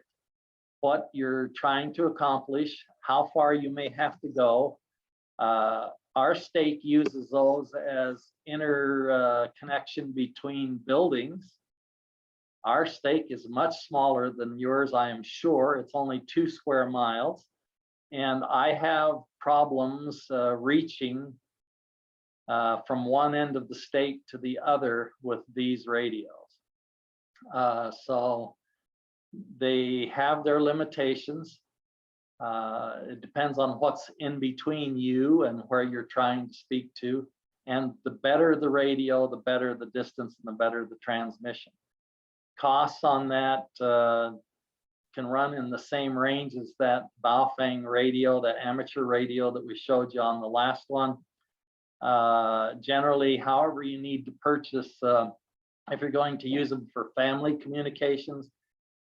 what you're trying to accomplish, how far you may have to go. Our stake uses those as interconnection between buildings. Our stake is much smaller than yours, I am sure. It's only 2 square miles, and I have problems reaching from one end of the state to the other with these radios. So they have their limitations. It depends on what's in between you and where you're trying to speak to. And the better the radio, the better the distance and the better the transmission. Costs on that can run in the same range as that Baofeng radio, that amateur radio that we showed you on the last one. Generally, however you need to purchase, if you're going to use them for family communications,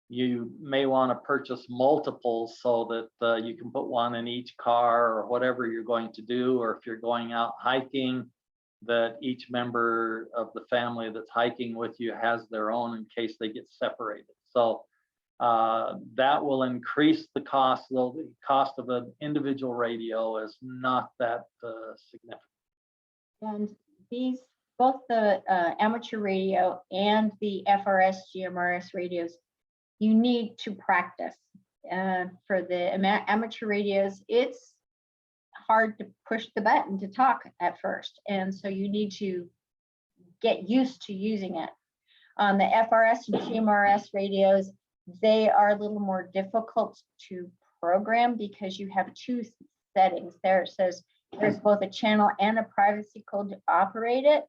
you may want to purchase multiples so that you can put one in each car or whatever you're going to do, or if you're going out hiking, that each member of the family that's hiking with you has their own in case they get separated. So that will increase the cost, though the cost of an individual radio is not that significant. And these, both the amateur radio and the FRS GMRS radios, you need to practice. For the amateur radios, it's hard to push the button to talk at first, and so you need to get used to using it. On the FRS and GMRS radios, they are a little more difficult to program because you have 2 settings there. It says there's both a channel and a privacy code to operate it,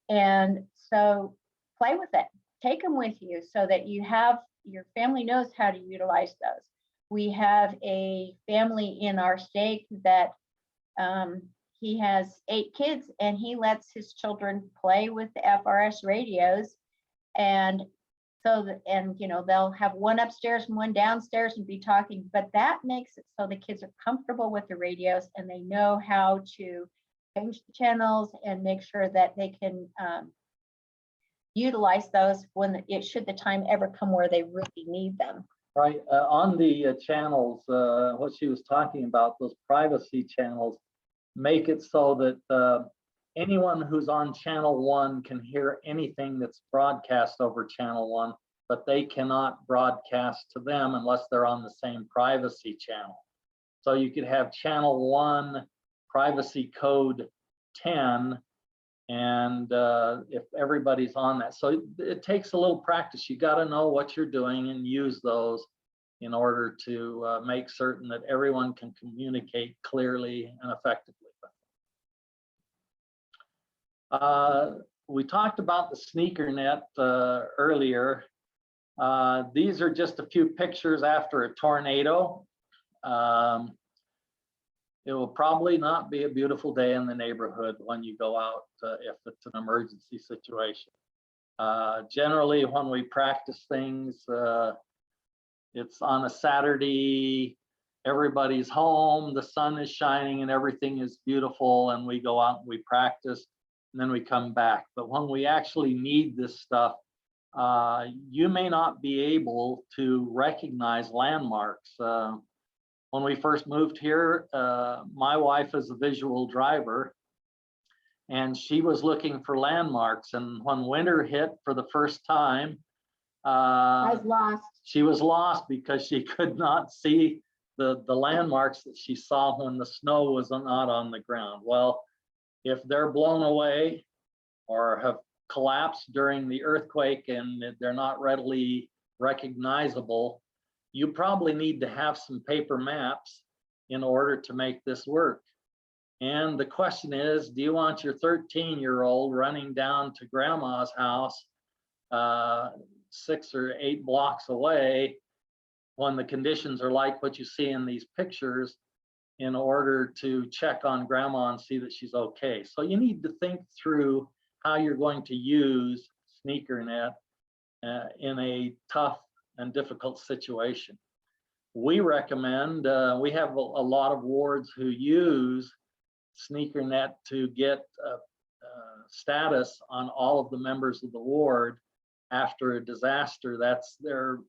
and so play with it. Take them with you so that you have, your family knows how to utilize those. We have a family in our stake that he has 8 kids, and he lets his children play with the FRS radios, and so that, and you know, they'll have one upstairs and one downstairs and be talking, but that makes it so the kids are comfortable with the radios and they know how to change the channels and make sure that they can utilize those when it should the time ever come where they really need them. Right, on the channels, what she was talking about, those privacy channels, make it so that anyone who's on channel 1 can hear anything that's broadcast over channel 1, but they cannot broadcast to them unless they're on the same privacy channel. So you could have channel 1 privacy code 10, and if everybody's on that. So it takes a little practice. You got to know what you're doing and use those in order to make certain that everyone can communicate clearly and effectively. We talked about the sneaker net earlier. These are just a few pictures after a tornado. It will probably not be a beautiful day in the neighborhood when you go out if it's an emergency situation. Generally, when we practice things, it's on a Saturday, everybody's home, the sun is shining and everything is beautiful, and we go out and we practice, and then we come back. But when we actually need this stuff, you may not be able to recognize landmarks. When we first moved here, my wife is a visual driver, and she was looking for landmarks. And when winter hit for the first time, I was lost. she was lost because she could not see the landmarks that she saw when the snow was not on the ground. Well, if they're blown away or have collapsed during the earthquake and they're not readily recognizable, you probably need to have some paper maps in order to make this work. And the question is, do you want your 13-year-old running down to grandma's house 6 or 8 blocks away when the conditions are like what you see in these pictures in order to check on grandma and see that she's okay? So you need to think through how you're going to use SneakerNet in a tough and difficult situation. We recommend, we have a lot of wards who use SneakerNet to get status on all of the members of the ward after a disaster. That's their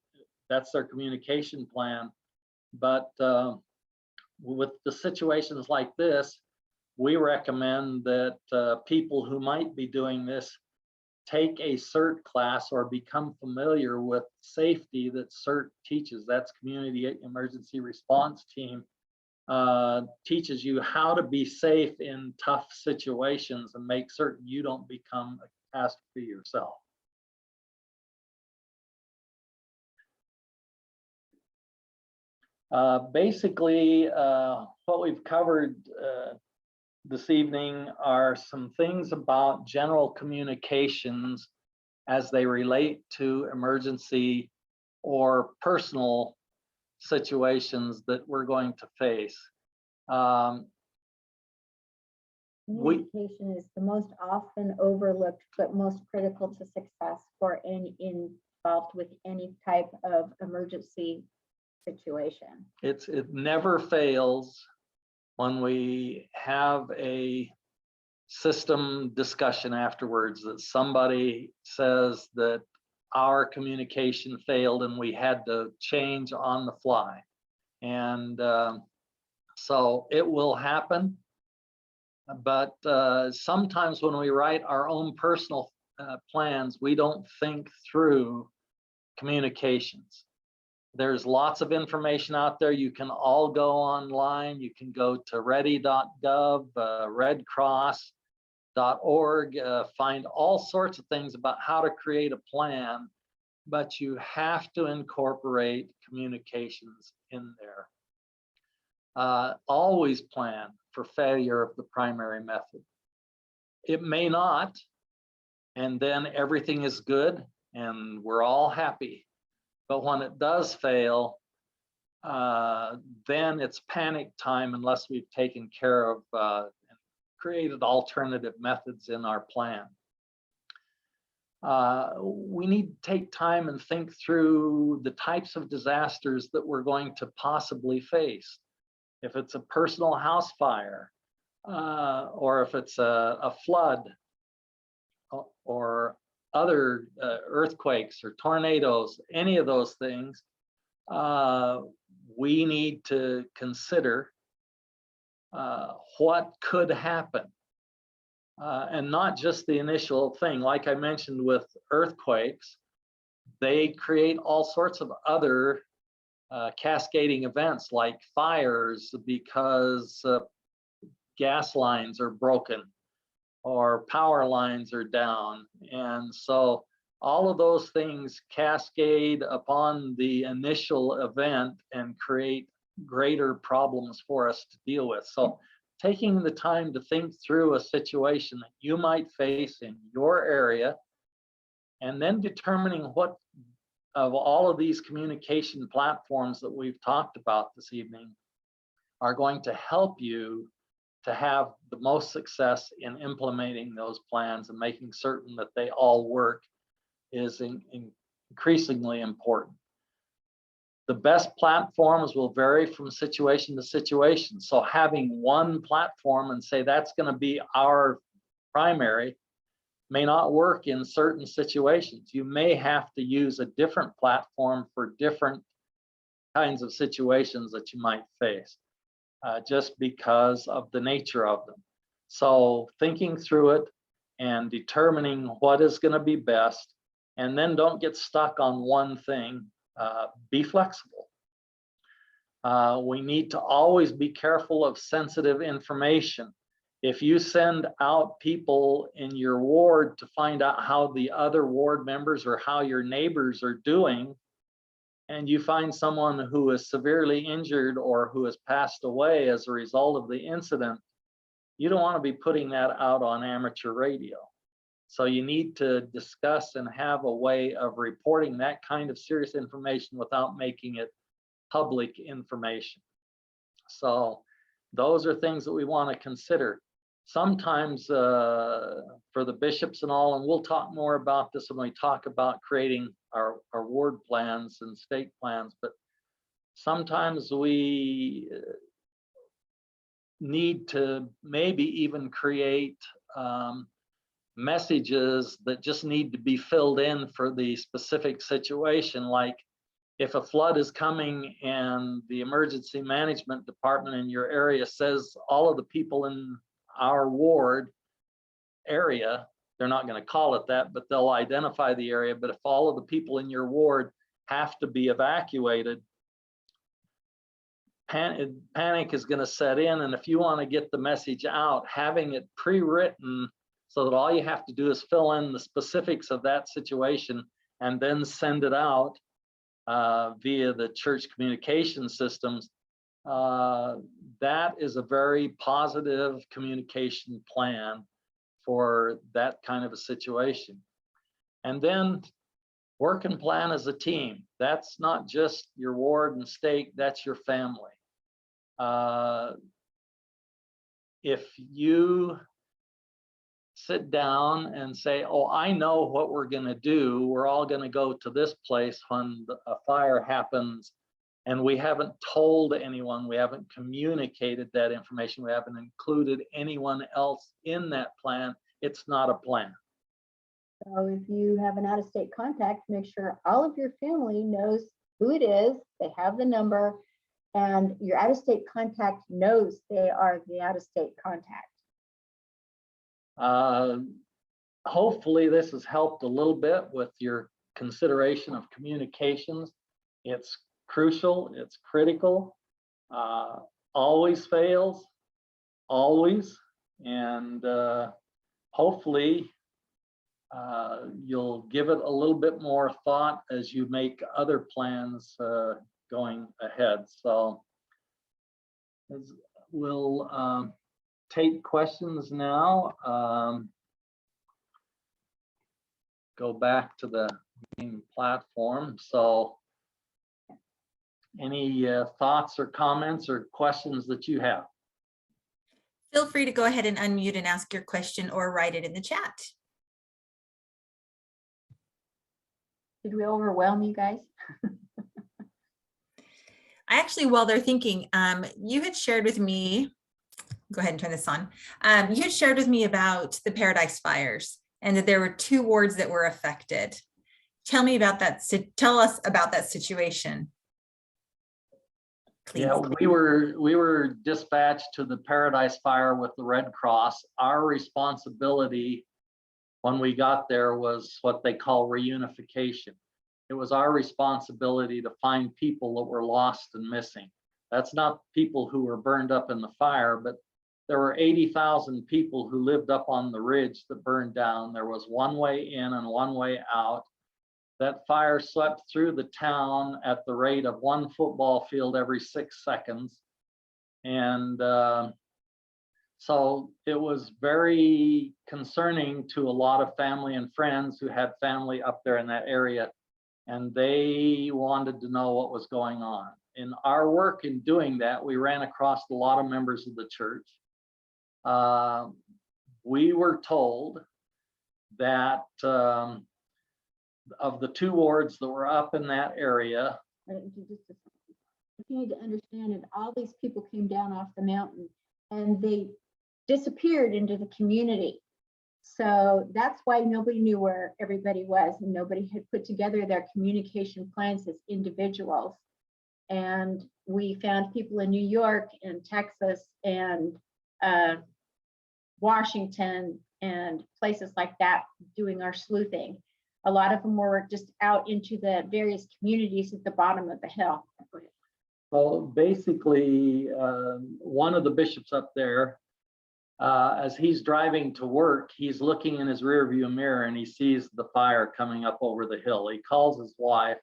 communication plan. But with the situations like this, we recommend that people who might be doing this take a CERT class or become familiar with safety that CERT teaches. That's Community Emergency Response Team. Teaches you how to be safe in tough situations and make certain you don't become a catastrophe yourself. Basically, what we've covered this evening are some things about general communications as they relate to emergency or personal situations that we're going to face. Communication is the most often overlooked but most critical to success for any involved with any type of emergency situation. It never fails when we have a system discussion afterwards that somebody says that our communication failed and we had to change on the fly. And so it will happen. But sometimes when we write our own personal plans, we don't think through communications. There's lots of information out there. You can all go online. You can go to ready.gov, redcross.org, find all sorts of things about how to create a plan, but you have to incorporate communications in there. Always plan for failure of the primary method. It may not, and then everything is good and we're all happy. But when it does fail, then it's panic time unless we've taken care of and created alternative methods in our plan. We need to take time and think through the types of disasters that we're going to possibly face. If it's a personal house fire, or if it's a flood, or other earthquakes or tornadoes, any of those things, we need to consider what could happen. And not just the initial thing. Like I mentioned with earthquakes, they create all sorts of other cascading events like fires because gas lines are broken or power lines are down. And so all of those things cascade upon the initial event and create greater problems for us to deal with. So taking the time to think through a situation that you might face in your area, and then determining what of all of these communication platforms that we've talked about this evening are going to help you to have the most success in implementing those plans and making certain that they all work is increasingly important. The best platforms will vary from situation to situation. So having one platform and say that's going to be our primary may not work in certain situations. You may have to use a different platform for different kinds of situations that you might face, just because of the nature of them. So thinking through it and determining what is going to be best, and then don't get stuck on one thing. Be flexible. We need to always be careful of sensitive information. If you send out people in your ward to find out how the other ward members or how your neighbors are doing, and you find someone who is severely injured or who has passed away as a result of the incident, you don't want to be putting that out on amateur radio. So you need to discuss and have a way of reporting that kind of serious information without making it public information. So those are things that we want to consider. Sometimes for the bishops and all, and we'll talk more about this when we talk about creating our ward plans and state plans, but sometimes we need to maybe even create messages that just need to be filled in for the specific situation. Like if a flood is coming and the emergency management department in your area says all of the people in our ward area, they're not going to call it that, but they'll identify the area. But if all of the people in your ward have to be evacuated, panic is going to set in. And if you want to get the message out, having it pre-written so that all you have to do is fill in the specifics of that situation and then send it out via the church communication systems, that is a very positive communication plan for that kind of a situation. And then work and plan as a team. That's not just your ward and state, that's your family. If you sit down and say, oh, I know what we're going to do. We're all going to go to this place when a fire happens, and we haven't told anyone, we haven't communicated that information, we haven't included anyone else in that plan. It's not a plan. So if you have an out-of-state contact, make sure all of your family knows who it is, they have the number, and your out-of-state contact knows they are the out-of-state contact. Hopefully this has helped a little bit with your consideration of communications. It's crucial, it's critical, always fails, always, and hopefully you'll give it a little bit more thought as you make other plans going ahead. So we'll take questions now. Go back to the main platform. So any thoughts or comments or questions that you have? Feel free to go ahead and unmute and ask your question or write it in the chat. Did we overwhelm you guys? I actually, while they're thinking, you had shared with me, go ahead and turn this on. You had shared with me about the Paradise fires and that there were 2 wards that were affected. Tell me about that. Tell us about that situation. Please. Yeah, we were dispatched to the Paradise Fire with the Red Cross. Our responsibility when we got there was what they call reunification. It was our responsibility to find people that were lost and missing. That's not people who were burned up in the fire, but there were 80,000 people who lived up on the ridge that burned down. There was one way in and one way out. That fire swept through the town at the rate of 1 football field every 6 seconds. And so it was very concerning to a lot of family and friends who had family up there in that area. And they wanted to know what was going on. In our work in doing that, we ran across a lot of members of the church. We were told that of the 2 wards that were up in that area. You need to understand that all these people came down off the mountain and they disappeared into the community. So that's why nobody knew where everybody was, and nobody had put together their communication plans as individuals. And we found people in New York and Texas and Washington and places like that doing our sleuthing. A lot of them were just out into the various communities at the bottom of the hill. So basically, one of the bishops up there, as he's driving to work, he's looking in his rearview mirror and he sees the fire coming up over the hill. He calls his wife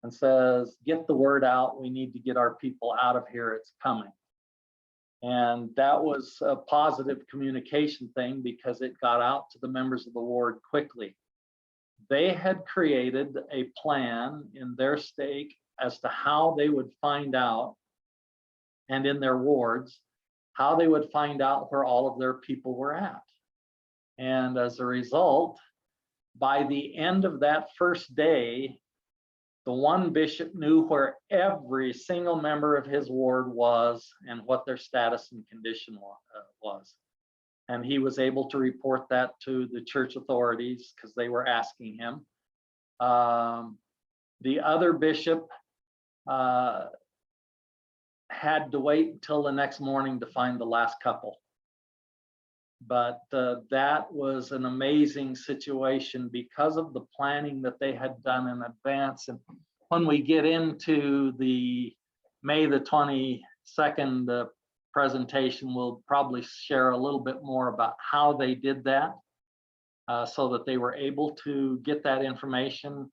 and says, "Get the word out. We need to get our people out of here. It's coming." And that was a positive communication thing because it got out to the members of the ward quickly. They had created a plan in their stake as to how they would find out, and in their wards, how they would find out where all of their people were at. And as a result, by the end of that first day, the one bishop knew where every single member of his ward was and what their status and condition was. And he was able to report that to the church authorities because they were asking him. The other bishop had to wait until the next morning to find the last couple. But that was an amazing situation because of the planning that they had done in advance. And when we get into the May the 22nd presentation, we'll probably share a little bit more about how they did that so that they were able to get that information.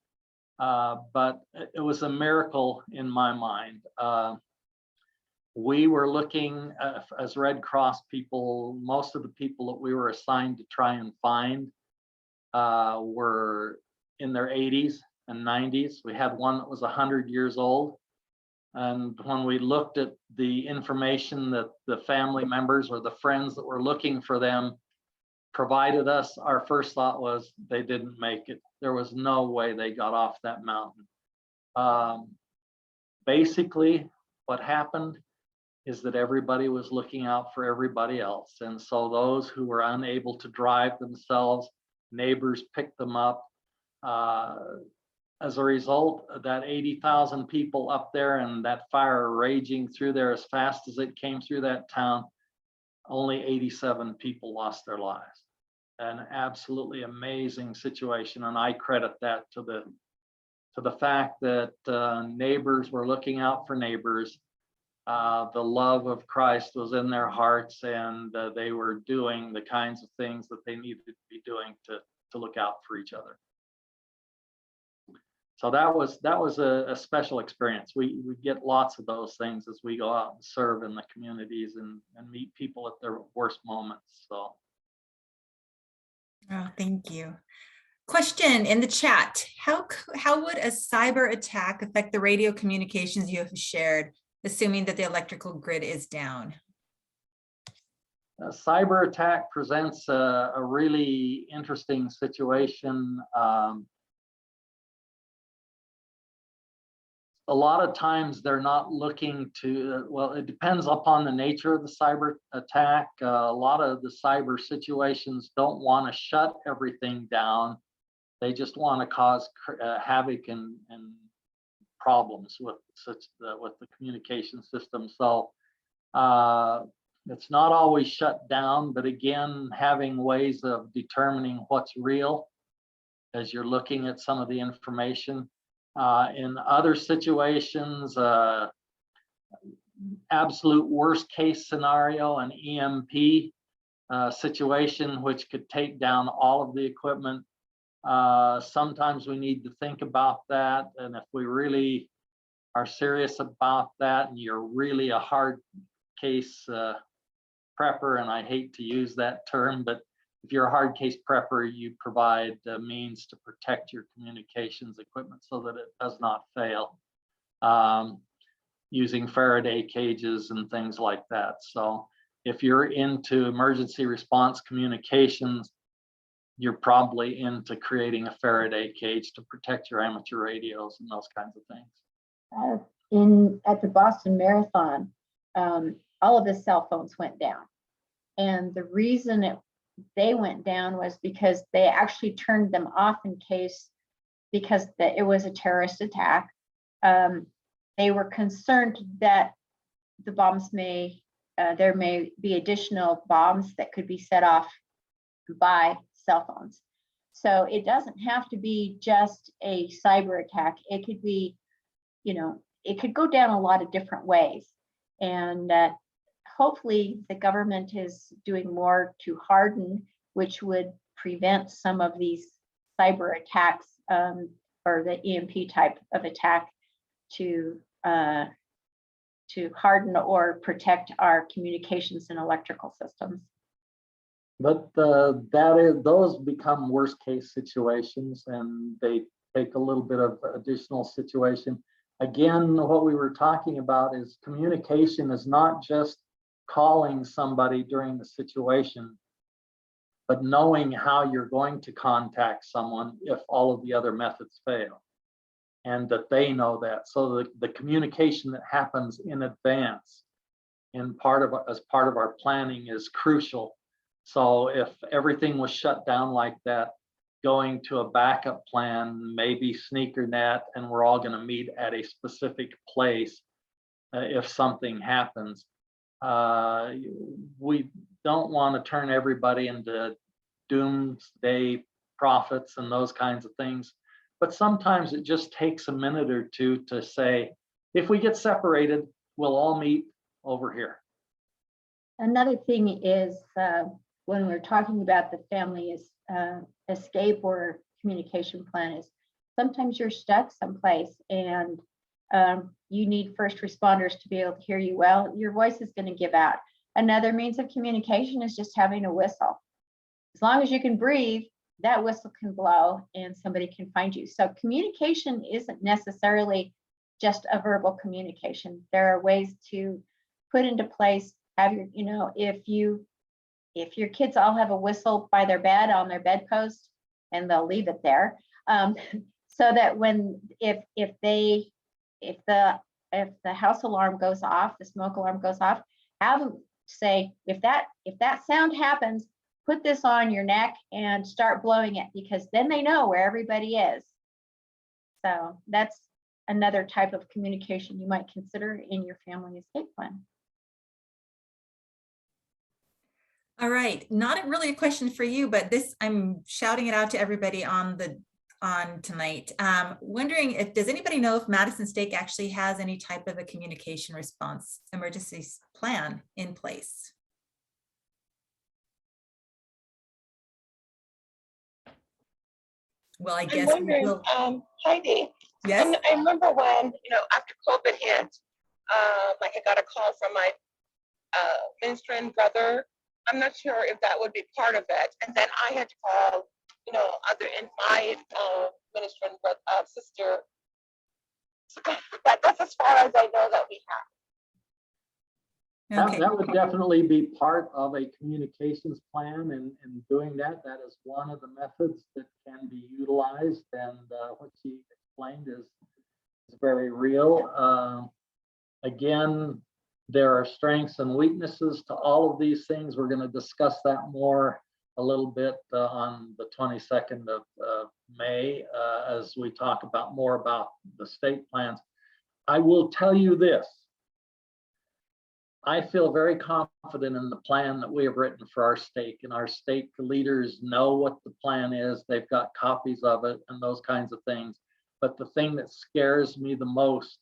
But it was a miracle in my mind. We were looking as Red Cross people, most of the people that we were assigned to try and find were in their 80s and 90s. We had one that was 100 years old. And when we looked at the information that the family members or the friends that were looking for them provided us, our first thought was they didn't make it. There was no way they got off that mountain. Basically, what happened is that everybody was looking out for everybody else. And so those who were unable to drive themselves, neighbors picked them up. As a result, that 80,000 people up there and that fire raging through there as fast as it came through that town, only 87 people lost their lives. An absolutely amazing situation. And I credit that to the fact that neighbors were looking out for neighbors. The love of Christ was in their hearts, and they were doing the kinds of things that they needed to be doing to look out for each other. So that was a special experience. We get lots of those things as we go out and serve in the communities and meet people at their worst moments. So. Oh, thank you. Question in the chat: How would a cyber attack affect the radio communications you have shared, assuming that the electrical grid is down? A cyber attack presents a really interesting situation. a lot of times they're not looking to, well, it depends upon the nature of the cyber attack. A lot of the cyber situations don't want to shut everything down. They just want to cause havoc and problems with with the communication system. So it's not always shut down, but again, having ways of determining what's real as you're looking at some of the information. In other situations, absolute worst case scenario, an EMP situation, which could take down all of the equipment. Sometimes we need to think about that. And if we really are serious about that, and you're really a hard case prepper, and I hate to use that term, but if you're a hard case prepper, you provide means to protect your communications equipment so that it does not fail, using Faraday cages and things like that. So if you're into emergency response communications, you're probably into creating a Faraday cage to protect your amateur radios and those kinds of things. At the Boston Marathon, all of the cell phones went down. And the reason they went down was because they actually turned them off in case, because it was a terrorist attack. They were concerned that the bombs there may be additional bombs that could be set off by cell phones. So it doesn't have to be just a cyber attack. It could be, it could go down a lot of different ways. And hopefully the government is doing more to harden, which would prevent some of these cyber attacks, or the EMP type of attack, to harden or protect our communications and electrical systems. But those become worst case situations, and they take a little bit of additional situation. Again, what we were talking about is communication is not just calling somebody during the situation, but knowing how you're going to contact someone if all of the other methods fail, and that they know that. So the communication that happens in advance as part of our planning is crucial. So if everything was shut down like that, going to a backup plan, maybe sneaker net, and we're all going to meet at a specific place if something happens. We don't want to turn everybody into doomsday prophets and those kinds of things. But sometimes it just takes a minute or two to say, if we get separated, we'll all meet over here. Another thing is, when we're talking about the family escape or communication plan, is sometimes you're stuck someplace and you need first responders to be able to hear you well. Your voice is going to give out. Another means of communication is just having a whistle. As long as you can breathe, that whistle can blow and somebody can find you. So communication isn't necessarily just a verbal communication. There are ways to put into place, have your, if your kids all have a whistle by their bed on their bedpost, and they'll leave it there, so that if the house alarm goes off, the smoke alarm goes off, have them say, if that sound happens, put this on your neck and start blowing it, because then they know where everybody is. So that's another type of communication you might consider in your family escape plan. All right, not really a question for you, but this, I'm shouting it out to everybody on tonight. Wondering does anybody know if Madison Stake actually has any type of a communication response emergency plan in place? Well, I guess I'm wondering, Heidi. Yes. I remember when, after COVID hit, like I got a call from my ministering brother. I'm not sure if that would be part of it. And then I had to call, my ministering sister. That's as far as I know that we have. Okay. That would definitely be part of a communications plan, and doing that is one of the methods that can be utilized. And what she explained is very real. Again, there are strengths and weaknesses to all of these things. We're going to discuss that more a little bit on the 22nd of May as we talk about more about the state plans. I will tell you this. I feel very confident in the plan that we have written for our stake, and our stake leaders know what the plan is. They've got copies of it and those kinds of things. But the thing that scares me the most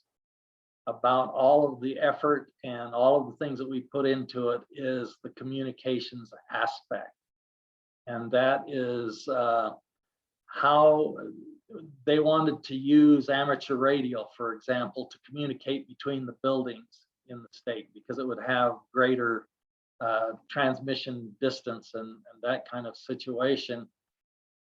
about all of the effort and all of the things that we put into it is the communications aspect. And that is how they wanted to use amateur radio, for example, to communicate between the buildings in the state, because it would have greater transmission distance and that kind of situation.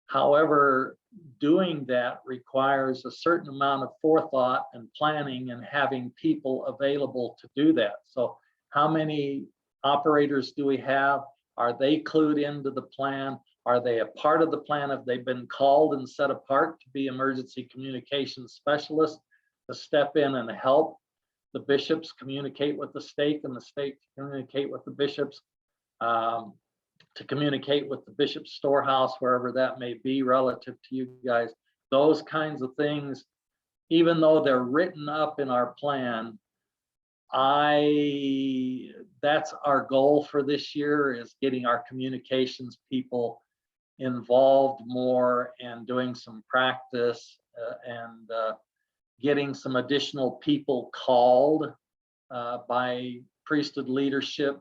However, doing that requires a certain amount of forethought and planning and having people available to do that. So how many operators do we have? Are they clued into the plan? Are they a part of the plan? Have they been called and set apart to be emergency communications specialists to step in and help the bishops communicate with the stake and the stake communicate with the bishops, to communicate with the bishop's storehouse, wherever that may be relative to you guys? Those kinds of things, even though they're written up in our plan, that's our goal for this year, is getting our communications people involved more and doing some practice and getting some additional people called by priesthood leadership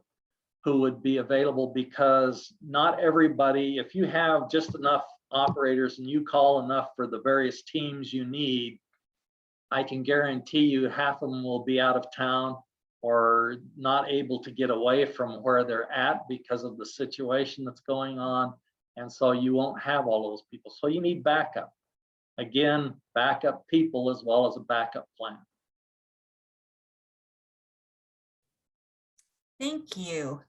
who would be available, because not everybody, if you have just enough operators and you call enough for the various teams you need, I can guarantee you half of them will be out of town or not able to get away from where they're at because of the situation that's going on. And so you won't have all those people. So you need backup. Again, backup people as well as a backup plan. Thank you.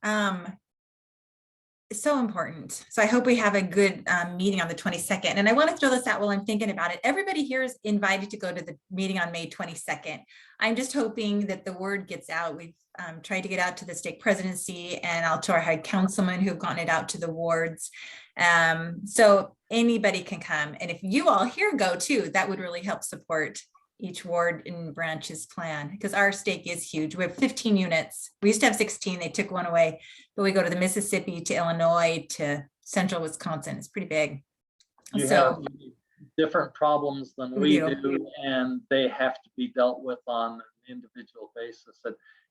It's so important. So I hope we have a good meeting on the 22nd. And I want to throw this out while I'm thinking about it. Everybody here is invited to go to the meeting on May 22nd. I'm just hoping that the word gets out. We've tried to get out to the stake presidency and out to our head councilmen who've gotten it out to the wards. So anybody can come. And if you all here go too, that would really help support each ward and branch's plan, because our stake is huge. We have 15 units. We used to have 16, they took one away, but we go to the Mississippi, to Illinois, to central Wisconsin. It's pretty big. You have different problems than we do, and they have to be dealt with on an individual basis.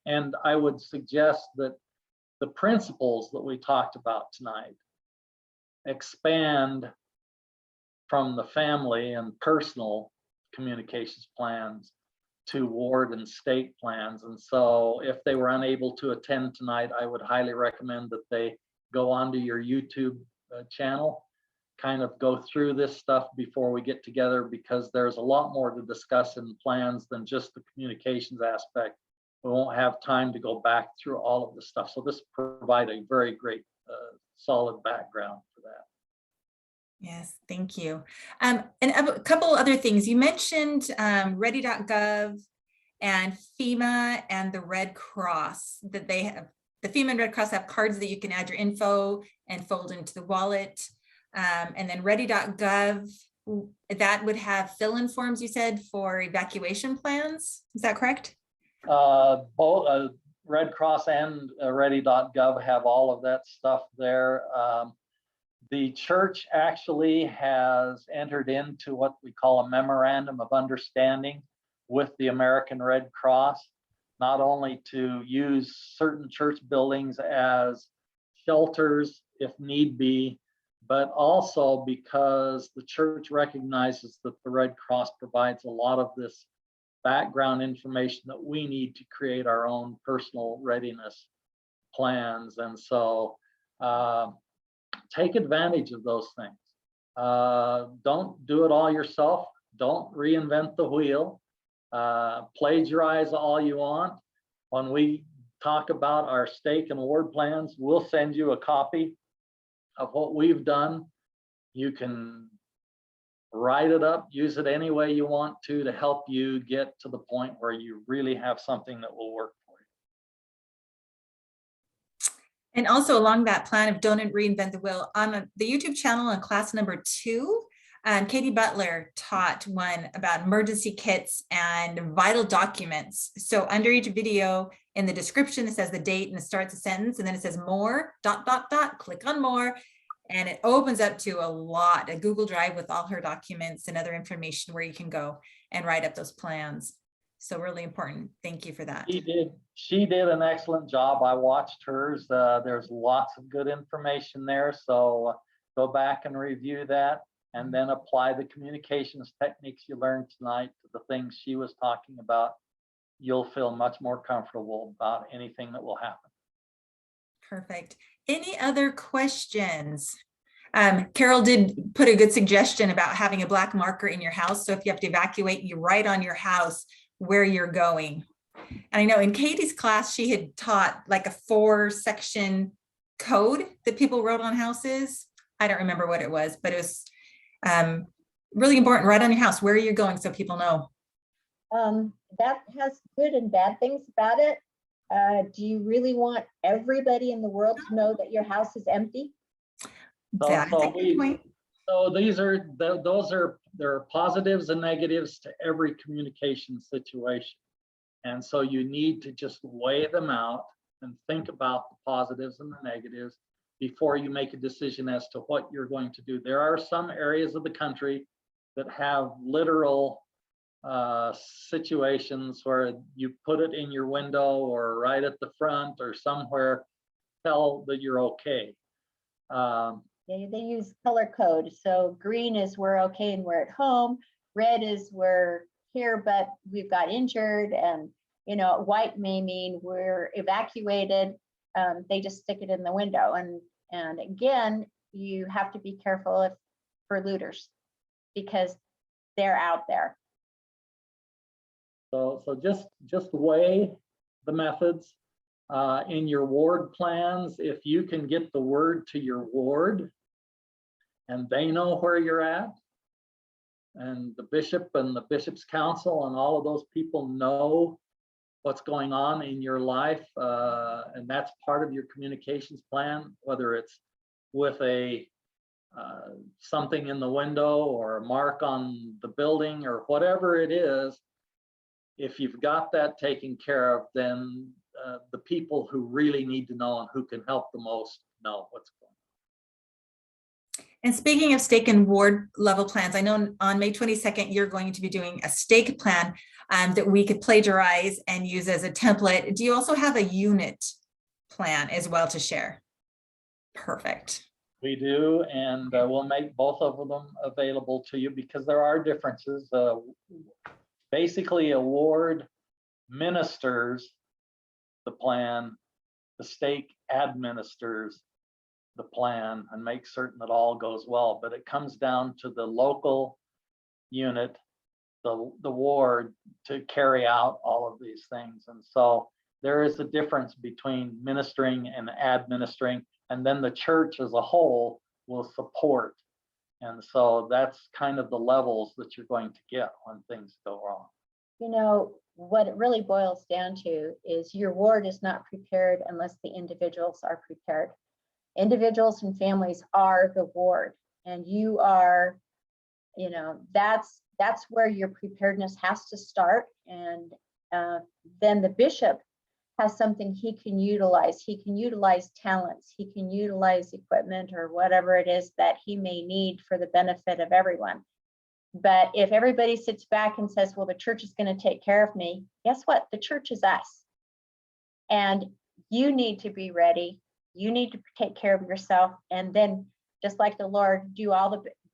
And I would suggest that the principles that we talked about tonight expand from the family and personal communications plans to ward and state plans. And so if they were unable to attend tonight, I would highly recommend that they go onto your YouTube channel, kind of go through this stuff before we get together, because there's a lot more to discuss in plans than just the communications aspect. We won't have time to go back through all of the stuff. So this provides a very great solid background for that. Yes, thank you. And a couple other things. You mentioned ready.gov and FEMA and the Red Cross, that they have, the FEMA and Red Cross have cards that you can add your info and fold into the wallet. And then ready.gov, that would have fill-in forms, you said, for evacuation plans. Is that correct? Both Red Cross and ready.gov have all of that stuff there. The church actually has entered into what we call a memorandum of understanding with the American Red Cross, not only to use certain church buildings as shelters if need be, but also because the church recognizes that the Red Cross provides a lot of this background information that we need to create our own personal readiness plans. And so take advantage of those things. Don't do it all yourself. Don't reinvent the wheel. Plagiarize all you want. When we talk about our stake and ward plans, we'll send you a copy of what we've done. You can write it up, use it any way you want to help you get to the point where you really have something that will work for you. And also along that plan of don't reinvent the wheel, on the YouTube channel in class number 2, Katie Butler taught one about emergency kits and vital documents. So under each video in the description, it says the date and it starts a sentence, and then it says more, ... click on more. And it opens up to a Google Drive with all her documents and other information where you can go and write up those plans. So really important. Thank you for that. She did an excellent job. I watched hers. There's lots of good information there. So go back and review that, and then apply the communications techniques you learned tonight to the things she was talking about. You'll feel much more comfortable about anything that will happen. Perfect. Any other questions? Carol did put a good suggestion about having a black marker in your house. So if you have to evacuate, you write on your house where you're going. And I know in Katie's class, she had taught like a 4-section code that people wrote on houses. I don't remember what it was, but it was really important. Write on your house where you're going so people know. That has good and bad things about it. Do you really want everybody in the world to know that your house is empty? So there are positives and negatives to every communication situation. And so you need to just weigh them out and think about the positives and the negatives before you make a decision as to what you're going to do. There are some areas of the country that have literal situations where you put it in your window or right at the front or somewhere, tell that you're okay. They use color code. So green is we're okay and we're at home. Red is we're here, but we've got injured. And, you know, white may mean we're evacuated. They just stick it in the window. And again, you have to be careful for looters because they're out there. So just weigh the methods in your ward plans. If you can get the word to your ward and they know where you're at, and the bishop and the bishop's council and all of those people know what's going on in your life, and that's part of your communications plan, whether it's with a something in the window or a mark on the building or whatever it is. If you've got that taken care of, then the people who really need to know and who can help the most know what's going on. And speaking of stake and ward level plans, I know on May 22nd, you're going to be doing a stake plan that we could plagiarize and use as a template. Do you also have a unit plan as well to share? Perfect. We do, and we'll make both of them available to you because there are differences. Basically, a ward ministers the plan, the stake administers the plan and makes certain that all goes well, but it comes down to the local unit, the ward, to carry out all of these things. And so there is a difference between ministering and administering, and then the church as a whole will support. And so that's kind of the levels that you're going to get when things go wrong. You know, what it really boils down to is your ward is not prepared unless the individuals are prepared. Individuals and families are the ward, and you are, you know, that's where your preparedness has to start. And then the bishop has something he can utilize. He can utilize talents, he can utilize equipment or whatever it is that he may need for the benefit of everyone. But if everybody sits back and says, well, the church is going to take care of me, guess what? The church is us. And you need to be ready. You need to take care of yourself. And then just like the Lord, do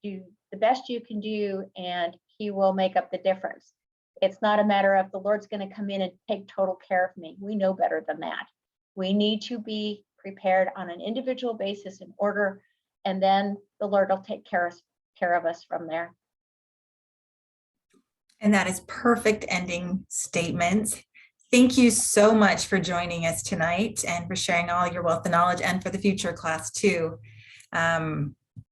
the best you can do, and he will make up the difference. It's not a matter of the Lord's going to come in and take total care of me. We know better than that. We need to be prepared on an individual basis in order, and then the Lord will take care of us from there. And that is perfect ending statements. Thank you so much for joining us tonight and for sharing all your wealth of knowledge, and for the future class too.